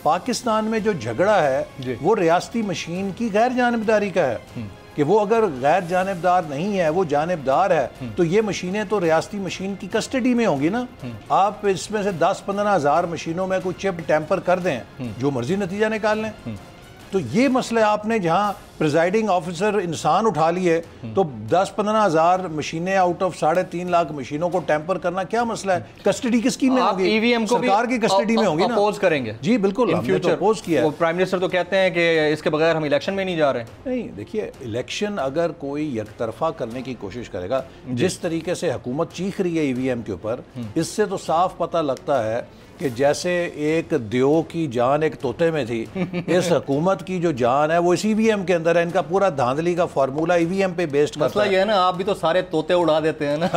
پاکستان میں جو جھگڑا ہے وہ ریاستی مشین کی غیر جانبداری کا ہے, کہ وہ اگر غیر جانبدار نہیں ہے, وہ جانبدار ہے, تو یہ مشینیں تو ریاستی مشین کی کسٹڈی میں ہوں گی نا. آپ اس میں سے 10-15 ہزار مشینوں میں کوئی چپ ٹیمپر کر دیں, جو مرضی نتیجہ نکال لیں. تو یہ مسئلہ آپ نے جہاں پریزائڈنگ آفیسر انسان اٹھا لیے, تو 10-15 ہزار مشینیں آؤٹ آف 3.5 لاکھ مشینوں کو ٹیمپر کرنا کیا مسئلہ ہے؟ کسٹڈی کس کی میں ہوگی؟ سرکار کی کسٹڈی میں ہوگی نا. اپوز کریں گے. جی بالکل, ہم نے تو اپوز کیا ہے. پرائم منسٹر تو کہتے ہیں کہ اس کے بغیر ہم الیکشن میں نہیں جا رہے. نہیں دیکھیے, الیکشن اگر کوئی یک طرفہ کرنے کی کوشش کرے گا, جس طریقے سے حکومت چیخ رہی ہے ای وی ایم کے اوپر, اس سے تو صاف پتہ لگتا ہے کہ جیسے ایک دیو کی جان ایک طوطے میں تھی, اس حکومت کی جو جان ہے وہ اس ای وی ایم کے اندر ہے. ان کا پورا دھاندلی کا فارمولا ای وی ایم پہ بیسڈ کرتا ہے. مسئلہ یہ ہے نا, آپ بھی تو سارے طوطے اڑا دیتے ہیں نا.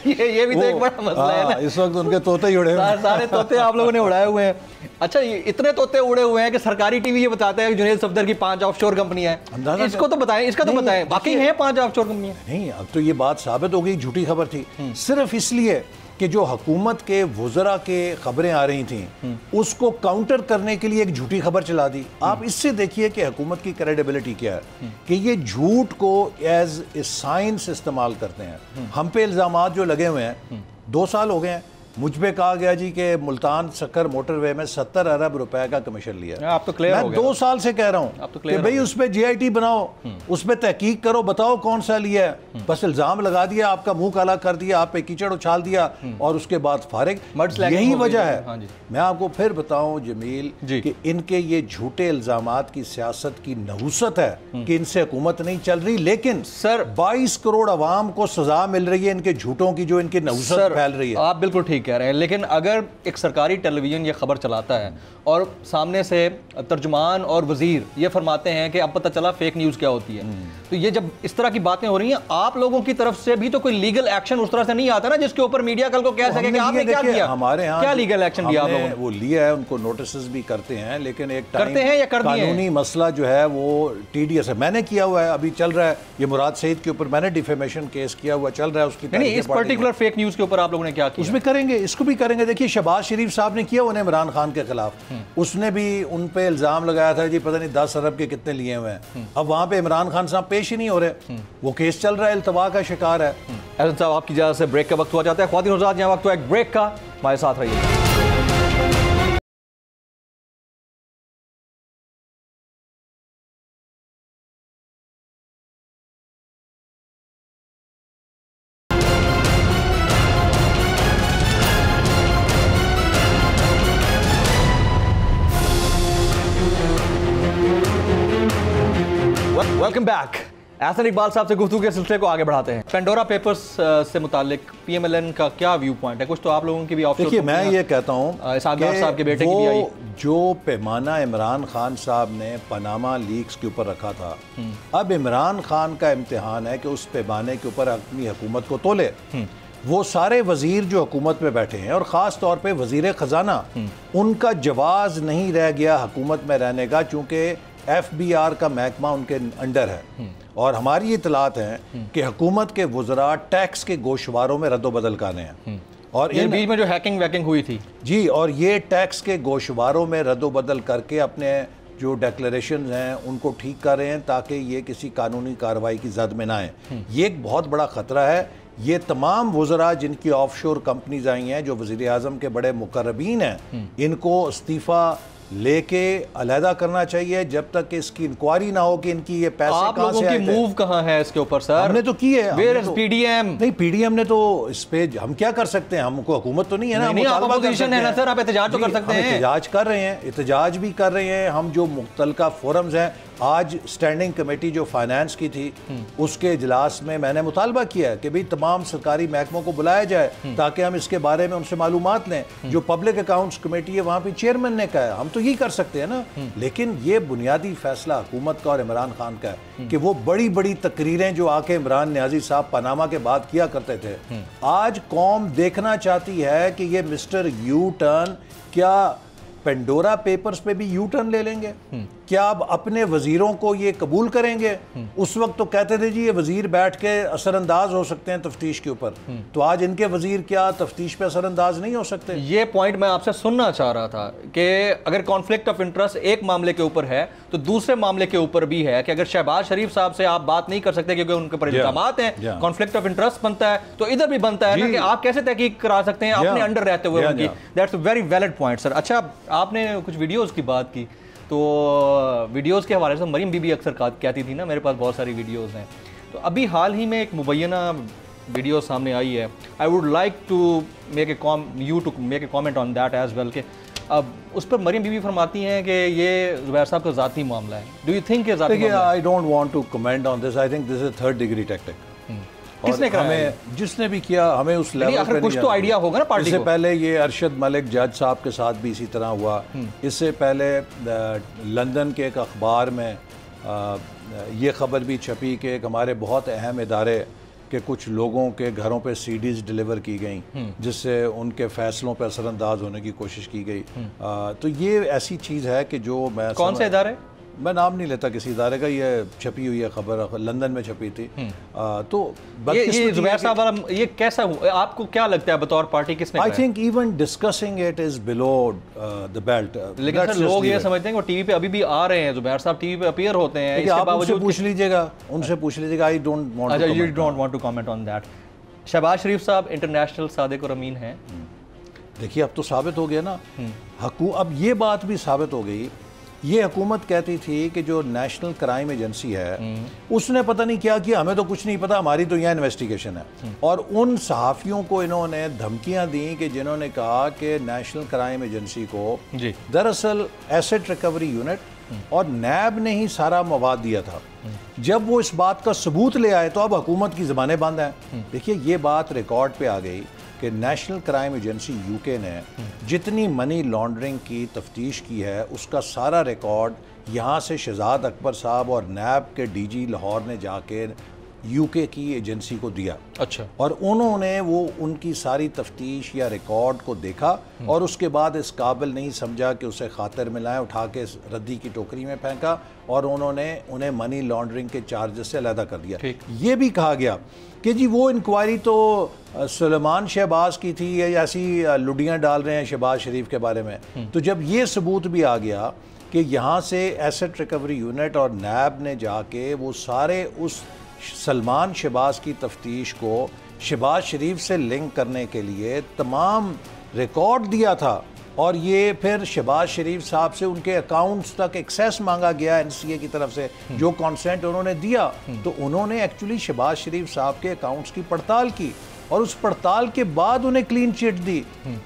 یہ بھی تو ایک بڑا مسئلہ ہے نا. اس وقت ان کے طوطے ہی اڑے ہوئے ہیں, سارے طوطے آپ لوگوں نے اڑائے ہوئے ہیں. اچھا, اتنے طوطے اڑے ہوئے ہیں کہ سرکاری ٹی وی یہ بتاتا ہے کہ جنید صفدر کی 5 آف شور کمپنی ہے. اس کو تو بتائیں, اس کا تو بتائیں, باقی ہیں 5 آف شور کمپنیاں. نہیں, اب تو یہ بات ثابت ہو گئی جھوٹی خبر تھی, صرف اس لیے کہ جو حکومت کے وزراء کے خبریں آ رہی تھیں اس کو کاؤنٹر کرنے کے لیے ایک جھوٹی خبر چلا دی. آپ اس سے دیکھیے کہ حکومت کی کریڈیبلٹی کیا ہے, کہ یہ جھوٹ کو ایز اے سائنس استعمال کرتے ہیں. ہم پہ الزامات جو لگے ہوئے ہیں, 2 سال ہو گئے ہیں, مجھ پہ کہا گیا جی کہ ملتان سکر موٹر وے میں 70 ارب روپے کا کمیشن لیا. آپ تو کلیئر ہو گئے. میں 2 سال سے کہہ رہا ہوں کہ بھئی اس پہ جی آئی ٹی بناؤ, اس پہ تحقیق کرو, بتاؤ کون سا لیا ہے. بس الزام لگا دیا, آپ کا منہ کالا کر دیا, آپ پہ کیچڑ اچھال دیا, اور اس کے بعد فارغ. یہی وجہ ہے. میں آپ کو پھر بتاؤں جمیل کہ ان کے یہ جھوٹے الزامات کی سیاست کی نحوست ہے کہ ان سے حکومت نہیں چل رہی, لیکن سر 22 کروڑ عوام کو سزا مل رہی ہے ان کے جھوٹوں کی, جو ان کی نحوست پھیل رہی ہے. آپ بالکل ٹھیک کہہ رہے ہیں, لیکن اگر ایک سرکاری ٹیلی ویژن یہ خبر چلاتا ہے اور سامنے سے ترجمان اور وزیر یہ فرماتے ہیں کہ اب پتہ چلا فیک نیوز کیا ہوتی ہے, تو یہ جب اس طرح کی باتیں ہو رہی ہیں آپ لوگوں کی طرف سے بھی تو کوئی لیگل ایکشن اس طرح سے نہیں آتا نا جس کے اوپر میڈیا کل کو کہہ سکے کہ آپ نے کیا کیا, ہمارے ہاں کیا لیگل ایکشن لیا آپ لوگوں نے؟ وہ لیا ہے, ان کو نوٹسز بھی کرتے ہیں, لیکن ایک کرتے ہیں یا کر دیے ہیں؟ قانونی مسئلہ جو ہے وہ TDS ہے, میں نے کیا ہوا ہے, ابھی چل رہا ہے یہ مراد سعید کے اوپر میں نے ڈیفیمیشن کیس کیا ہوا چل رہا ہے, اس کی نہیں اس پرٹیکولر فیک نیوز کے اوپر آپ لوگوں نے کیا کیا؟ اس میں کریں گے, اس کو بھی کریں گے. دیکھیے شہباز شریف صاحب نے کیا انہیں عمران خان کے خلاف, اس نے بھی ان پہ الزام لگایا تھا جی پتہ نہیں 10 ارب کے کتنے لیے ہوئے ہیں, اب وہاں پہ عمران خان صاحب پیش ہی نہیں ہو رہے, وہ کیس چل رہا ہے, التوا کا شکار ہے. احسن صاحب آپ کی اجازت سے بریک کا وقت ہوا جاتا ہے. خواتین حضرات یہاں وقت ہوا ایک بریک کا, ہمارے ساتھ رہیے. Welcome back. احسن اقبال صاحب سے گفتگو کے سلسلے کو آگے بڑھاتے ہیں. پینڈورا پیپرز سے متعلق PMLN کا کیا ویو پوائنٹ ہے؟ کچھ تو آپ لوگوں کی بھی آف شور. دیکھیے میں یہ کہتا ہوں کہ وہ جو پیمانہ عمران خان صاحب نے پاناما لیکس کے اوپر رکھا تھا, اب عمران خان کا امتحان ہے کہ اس پیمانے کے اوپر اپنی حکومت کو تولے. وہ سارے وزیر جو حکومت میں بیٹھے ہیں اور خاص طور پہ وزیر خزانہ, ان کا جواز نہیں رہ گیا حکومت میں رہنے کا, چونکہ FBR کا محکمہ ان کے انڈر ہے, اور ہماری اطلاعات ہیں کہ حکومت کے وزراء ٹیکس کے گوشواروں میں رد و بدل کر رہے ہیں, اور ان بیچ میں جو ہیکنگ ہوئی تھی جی, اور یہ ٹیکس کے گوشواروں میں رد و بدل کر کے اپنے جو ڈیکلریشنز ہیں ان کو ٹھیک کر رہے ہیں تاکہ یہ کسی قانونی کارروائی کی زد میں نہ آئیں. یہ ایک بہت بڑا خطرہ ہے. یہ تمام وزراء جن کی آف شور کمپنیز آئی ہیں, جو وزیر اعظم کے بڑے مقربین ہیں, ان کو استعفیٰ لے کے علیحدہ کرنا چاہیے جب تک کہ اس کی انکوائری نہ ہو کہ ان کی یہ پیسے کہاں سے آئے تھے. آپ لوگوں کی موو کہاں ہے اس کے اوپر سر؟ ہم نے تو کی ہے. Where is PDM؟ نہیں PDM نے تو اس پہ ہم کیا کر سکتے ہیں, ہم کو حکومت تو نہیں ہے نا, نہیں آپ اپوزیشن ہے نا سر, آپ احتجاج تو کر سکتے ہیں. احتجاج کر رہے ہیں, احتجاج بھی کر رہے ہیں ہم. جو متعلقہ فورمز ہیں, آج سٹینڈنگ کمیٹی جو فائنانس کی تھی اس کے اجلاس میں نے مطالبہ کیا ہے کہ بھی تمام سرکاری محکموں کو بلایا جائے تاکہ ہم اس کے بارے میں ان سے معلومات لیں. جو پبلک اکاؤنٹس کمیٹی ہے وہاں پہ چیئرمین نے کہا ہے, ہم تو یہی کر سکتے ہیں نا. لیکن یہ بنیادی فیصلہ حکومت کا اور عمران خان کا ہے کہ وہ بڑی بڑی تقریریں جو آ کے عمران نیازی صاحب پاناما کے بعد کیا کرتے تھے, آج قوم دیکھنا چاہتی ہے کہ یہ مسٹر یو ٹرن کیا پینڈورا پیپرز پہ بھی یو ٹرن لے لیں گے, کیا اب اپنے وزیروں کو یہ قبول کریں گے؟ اس وقت تو کہتے تھے جی یہ وزیر بیٹھ کے اثر انداز ہو سکتے ہیں تفتیش کے اوپر, تو آج ان کے وزیر کیا تفتیش پہ اثر انداز نہیں ہو سکتے؟ یہ پوائنٹ میں آپ سے سننا چاہ رہا تھا کہ اگر کانفلکٹ آف انٹرسٹ ایک معاملے کے اوپر ہے تو دوسرے معاملے کے اوپر بھی ہے کہ اگر شہباز شریف صاحب سے آپ بات نہیں کر سکتے کیونکہ ان کے پر الزامات ہیں, کانفلکٹ آف انٹرسٹ بنتا ہے, تو ادھر بھی بنتا ہے نا کہ آپ کیسے تحقیق کرا سکتے ہیں اپنے انڈر رہتے ہوئے ان کی. That's a very valid point sir. اچھا آپ نے کچھ ویڈیوز کی بات کی, تو ویڈیوز کے حوالے سے مریم بی بی اکثر کہتی تھی نا میرے پاس بہت ساری ویڈیوز ہیں, تو ابھی حال ہی میں ایک مبینہ ویڈیو سامنے آئی ہے. I would like to make a comment on that as well, کہ اب اس پر مریم بی بی فرماتی ہیں کہ یہ زبیر صاحب کا ذاتی معاملہ ہے. ڈو یو تھنک یہ ذاتی معاملہ ہے؟ I don't want to comment on this. I think this is a third degree tactic. کس نے کرایا؟ جس نے بھی کیا, ہمیں اس لیول پہ آخر کچھ تو آئیڈیا ہوگا نا پارٹی کو. اس سے پہلے یہ ارشد ملک جج صاحب کے ساتھ بھی اسی طرح ہوا. اس سے پہلے لندن کے ایک اخبار میں یہ خبر بھی چھپی کہ ایک ہمارے بہت اہم ادارے کہ کچھ لوگوں کے گھروں پہ CDs ڈیلیور کی گئیں جس سے ان کے فیصلوں پہ اثر انداز ہونے کی کوشش کی گئی. تو یہ ایسی چیز ہے کہ جو میں کون سے ادارے, میں نام نہیں لیتا کسی ادارے کا, یہ چھپی ہوئی ہے خبر, لندن میں چھپی تھی. تو یہ زبیر صاحب والا یہ کیسا ہوا, آپ کو کیا لگتا ہے بطور پارٹی کس نے I think even discussing it is below the belt. لیکن سر لوگ یہ سمجھتے ہیں کہ وہ ٹی وی پہ ابھی بھی آ رہے ہیں, زبیر صاحب ٹی وی پہ اپیئر ہوتے ہیں, اس کے باوجود باوجود پوچھ لیجیے گا, ان سے پوچھ لیجیے گا. I don't want to comment on that. Shahbaz شریف صاحب انٹرنیشنل صادق اور امین ہیں. دیکھیے اب تو ثابت ہو گیا نا, اب یہ بات بھی ثابت ہو گئی. یہ حکومت کہتی تھی کہ جو نیشنل کرائم ایجنسی ہے اس نے پتہ نہیں کیا کیا, ہمیں تو کچھ نہیں پتا, ہماری تو یہاں انویسٹیگیشن ہے. اور ان صحافیوں کو انہوں نے دھمکیاں دیں کہ جنہوں نے کہا کہ نیشنل کرائم ایجنسی کو دراصل ایسٹ ریکوری یونٹ اور نیب نے ہی سارا مواد دیا تھا. جب وہ اس بات کا ثبوت لے آئے تو اب حکومت کی زبانیں بند ہیں. دیکھیے یہ بات ریکارڈ پہ آ گئی کہ نیشنل کرائم ایجنسی یو کے نے جتنی منی لانڈرنگ کی تفتیش کی ہے اس کا سارا ریکارڈ یہاں سے شہزاد اکبر صاحب اور نیب کے ڈی جی لاہور نے جا کے یو کے کی ایجنسی کو دیا. اچھا. اور انہوں نے وہ ان کی ساری تفتیش یا ریکارڈ کو دیکھا اور اس کے بعد اس قابل نہیں سمجھا کہ اسے خاطر میں لائیں, اٹھا کے ردی کی ٹوکری میں پھینکا اور انہوں نے انہیں منی لانڈرنگ کے چارجز سے علیحدہ کر دیا. یہ بھی کہا گیا کہ جی وہ انکوائری تو سلیمان شہباز کی تھی, یا ایسی لڈیاں ڈال رہے ہیں شہباز شریف کے بارے میں. تو جب یہ ثبوت بھی آ گیا کہ یہاں سے ایسٹ ریکوری یونٹ اور نیب نے جا کے وہ سارے اس سلمان شہباز کی تفتیش کو شہباز شریف سے لنک کرنے کے لیے تمام ریکارڈ دیا تھا, اور یہ پھر شہباز شریف صاحب سے ان کے اکاؤنٹس تک ایکسیس مانگا گیا این سی اے کی طرف سے, جو کانسینٹ انہوں نے دیا. تو انہوں نے ایکچولی شہباز شریف صاحب کے اکاؤنٹس کی پڑتال کی اور اس پڑتال کے بعد انہیں کلین چٹ دی.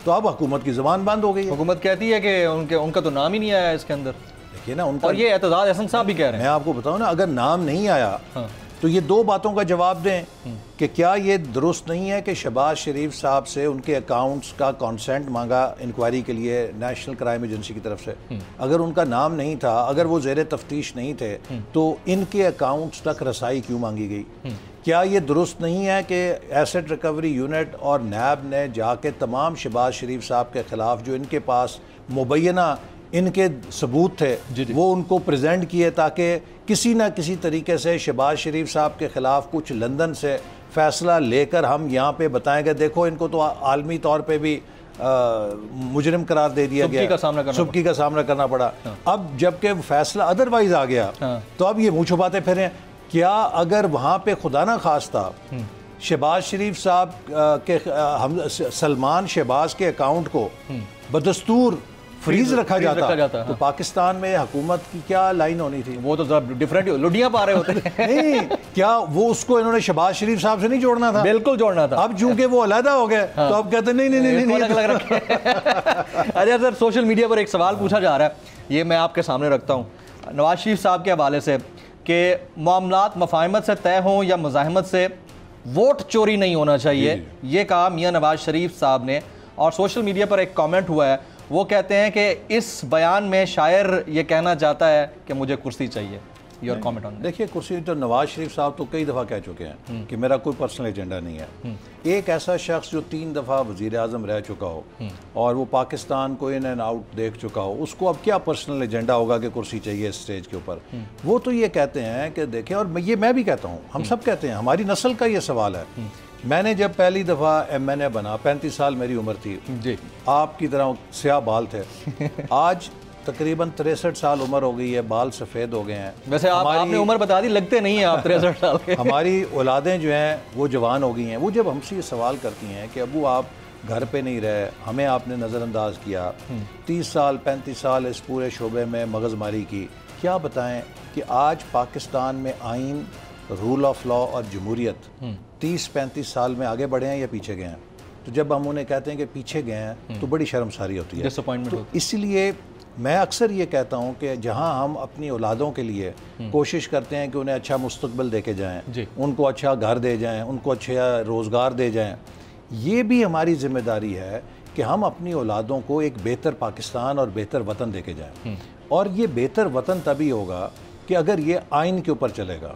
تو اب حکومت کی زبان بند ہو گئی ہے. حکومت کہتی ہے کہ ان کا تو نام ہی نہیں آیا اس کے اندر. دیکھیے نا, ان کا, اور یہ اعتزاز احسن صاحب بھی کہہ رہے ہیں. میں آپ کو بتاؤں نا, اگر نام نہیں آیا تو یہ دو باتوں کا جواب دیں کہ کیا یہ درست نہیں ہے کہ شہباز شریف صاحب سے ان کے اکاؤنٹس کا کانسینٹ مانگا انکوائری کے لیے نیشنل کرائم ایجنسی کی طرف سے. اگر ان کا نام نہیں تھا, اگر وہ زیر تفتیش نہیں تھے, تو ان کے اکاؤنٹس تک رسائی کیوں مانگی گئی؟ کیا یہ درست نہیں ہے کہ ایسٹ ریکوری یونٹ اور نیب نے جا کے تمام شہباز شریف صاحب کے خلاف جو ان کے پاس مبینہ ان کے ثبوت تھے وہ ان کو پریزنٹ کیے, تاکہ کسی نہ کسی طریقے سے شہباز شریف صاحب کے خلاف کچھ لندن سے فیصلہ لے کر ہم یہاں پہ بتائیں گے دیکھو ان کو تو عالمی طور پہ بھی مجرم قرار دے دیا گیا, سبکی کا سامنا کرنا پڑا. اب جبکہ فیصلہ ادروائز آ گیا تو اب یہ منہ چھپاتے پھریں. کیا اگر وہاں پہ خدا نہ خواستہ شہباز شریف صاحب کے سلمان شہباز کے اکاؤنٹ کو بدستور فریز رکھا جاتا تو پاکستان میں حکومت کی کیا لائن ہونی تھی؟ وہ تو ڈیفرنٹ لڈیاں پا رہے ہوتے ہیں. نہیں, کیا وہ اس کو انہوں نے شہباز شریف صاحب سے نہیں جوڑنا تھا؟ بالکل جوڑنا تھا. اب چونکہ وہ علیحدہ ہو گئے تو اب کہتے ہیں نہیں الگ الگ رکھے. اچھا سر, سوشل میڈیا پر ایک سوال پوچھا جا رہا ہے, یہ میں آپ کے سامنے رکھتا ہوں, نواز شریف صاحب کے حوالے سے, کہ معاملات مفاہمت سے طے ہوں یا مزاحمت سے, ووٹ چوری نہیں ہونا چاہیے. یہ کہا میاں نواز شریف صاحب نے, اور سوشل میڈیا پر ایک کامنٹ ہوا ہے, وہ کہتے ہیں کہ اس بیان میں شاعر یہ کہنا چاہتا ہے کہ مجھے کرسی چاہیے. Your comment on. دیکھیے, کرسی تو نواز شریف صاحب تو کئی دفعہ کہہ چکے ہیں کہ میرا کوئی پرسنل ایجنڈا نہیں ہے. ایک ایسا شخص جو 3 دفعہ وزیر اعظم رہ چکا ہو اور وہ پاکستان کو ان اینڈ آؤٹ دیکھ چکا ہو, اس کو اب کیا پرسنل ایجنڈا ہوگا کہ کرسی چاہیے اس سٹیج کے اوپر؟ وہ تو یہ کہتے ہیں کہ دیکھیں, اور یہ میں بھی کہتا ہوں, ہم سب کہتے ہیں, ہماری نسل کا یہ سوال ہے. میں نے جب پہلی دفعہ MNA بنا, 35 سال میری عمر تھی, آپ کی طرح سیاہ بال تھے. آج تقریباً 63 سال عمر ہو گئی ہے, بال سفید ہو گئے ہیں. ویسے آپ نے عمر بتا دی, لگتے نہیں ہیں آپ 63 سال کے. ہماری اولادیں جو ہیں وہ جوان ہو گئی ہیں. وہ جب ہم سے یہ سوال کرتی ہیں کہ ابو آپ گھر پہ نہیں رہے, ہمیں آپ نے نظر انداز کیا, 30 سال 35 سال اس پورے شعبے میں مغز ماری کی, کیا بتائیں کہ آج پاکستان میں آئین, رول آف لا اور جمہوریت 30-35 سال میں آگے بڑھے ہیں یا پیچھے گئے ہیں؟ تو جب ہم انہیں کہتے ہیں کہ پیچھے گئے ہیں تو بڑی شرمساری ہوتی ہے. تو اس لیے میں اکثر یہ کہتا ہوں کہ جہاں ہم اپنی اولادوں کے لیے کوشش کرتے ہیں کہ انہیں اچھا مستقبل دے کے جائیں, ان کو اچھا گھر دے جائیں, ان کو اچھا روزگار دے جائیں, یہ بھی ہماری ذمہ داری ہے کہ ہم اپنی اولادوں کو ایک بہتر پاکستان اور بہتر وطن دے کے جائیں. اور یہ بہتر وطن تبھی ہوگا کہ اگر یہ آئین کے اوپر چلے گا.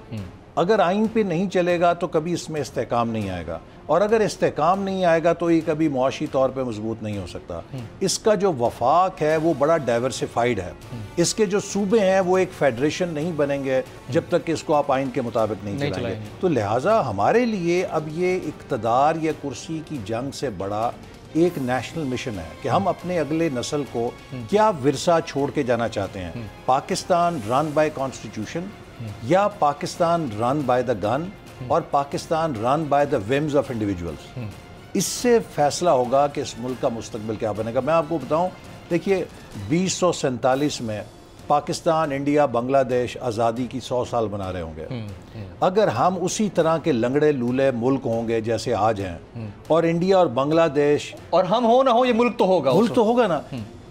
اگر آئین پہ نہیں چلے گا تو کبھی اس میں استحکام نہیں آئے گا, اور اگر استحکام نہیں آئے گا تو یہ کبھی معاشی طور پہ مضبوط نہیں ہو سکتا. اس کا جو وفاق ہے وہ بڑا ڈائیورسیفائیڈ ہے. اس کے جو صوبے ہیں وہ ایک فیڈریشن نہیں بنیں گے جب تک کہ اس کو آپ آئین کے مطابق نہیں چلائیں گے. تو لہٰذا ہمارے لیے اب یہ اقتدار یا کرسی کی جنگ سے بڑا ایک نیشنل مشن ہے کہ ہم اپنے اگلے نسل کو کیا ورثہ چھوڑ کے جانا چاہتے ہیں. پاکستان رن بائی کانسٹیٹیوشن, یا Pakistan run by the gun, اور Pakistan run by the whims of individuals. اس سے فیصلہ ہوگا کہ اس ملک کا مستقبل کیا بنے گا. میں آپ کو بتاؤں, دیکھیے 2047 میں پاکستان, انڈیا, بنگلہ دیش آزادی کی 100 سال منا رہے ہوں گے. اگر ہم اسی طرح کے لنگڑے لولے ملک ہوں گے جیسے آج ہیں, اور انڈیا اور بنگلہ دیش, اور ہم ہو نہ ہو یہ ملک تو ہوگا, ملک تو ہوگا نا,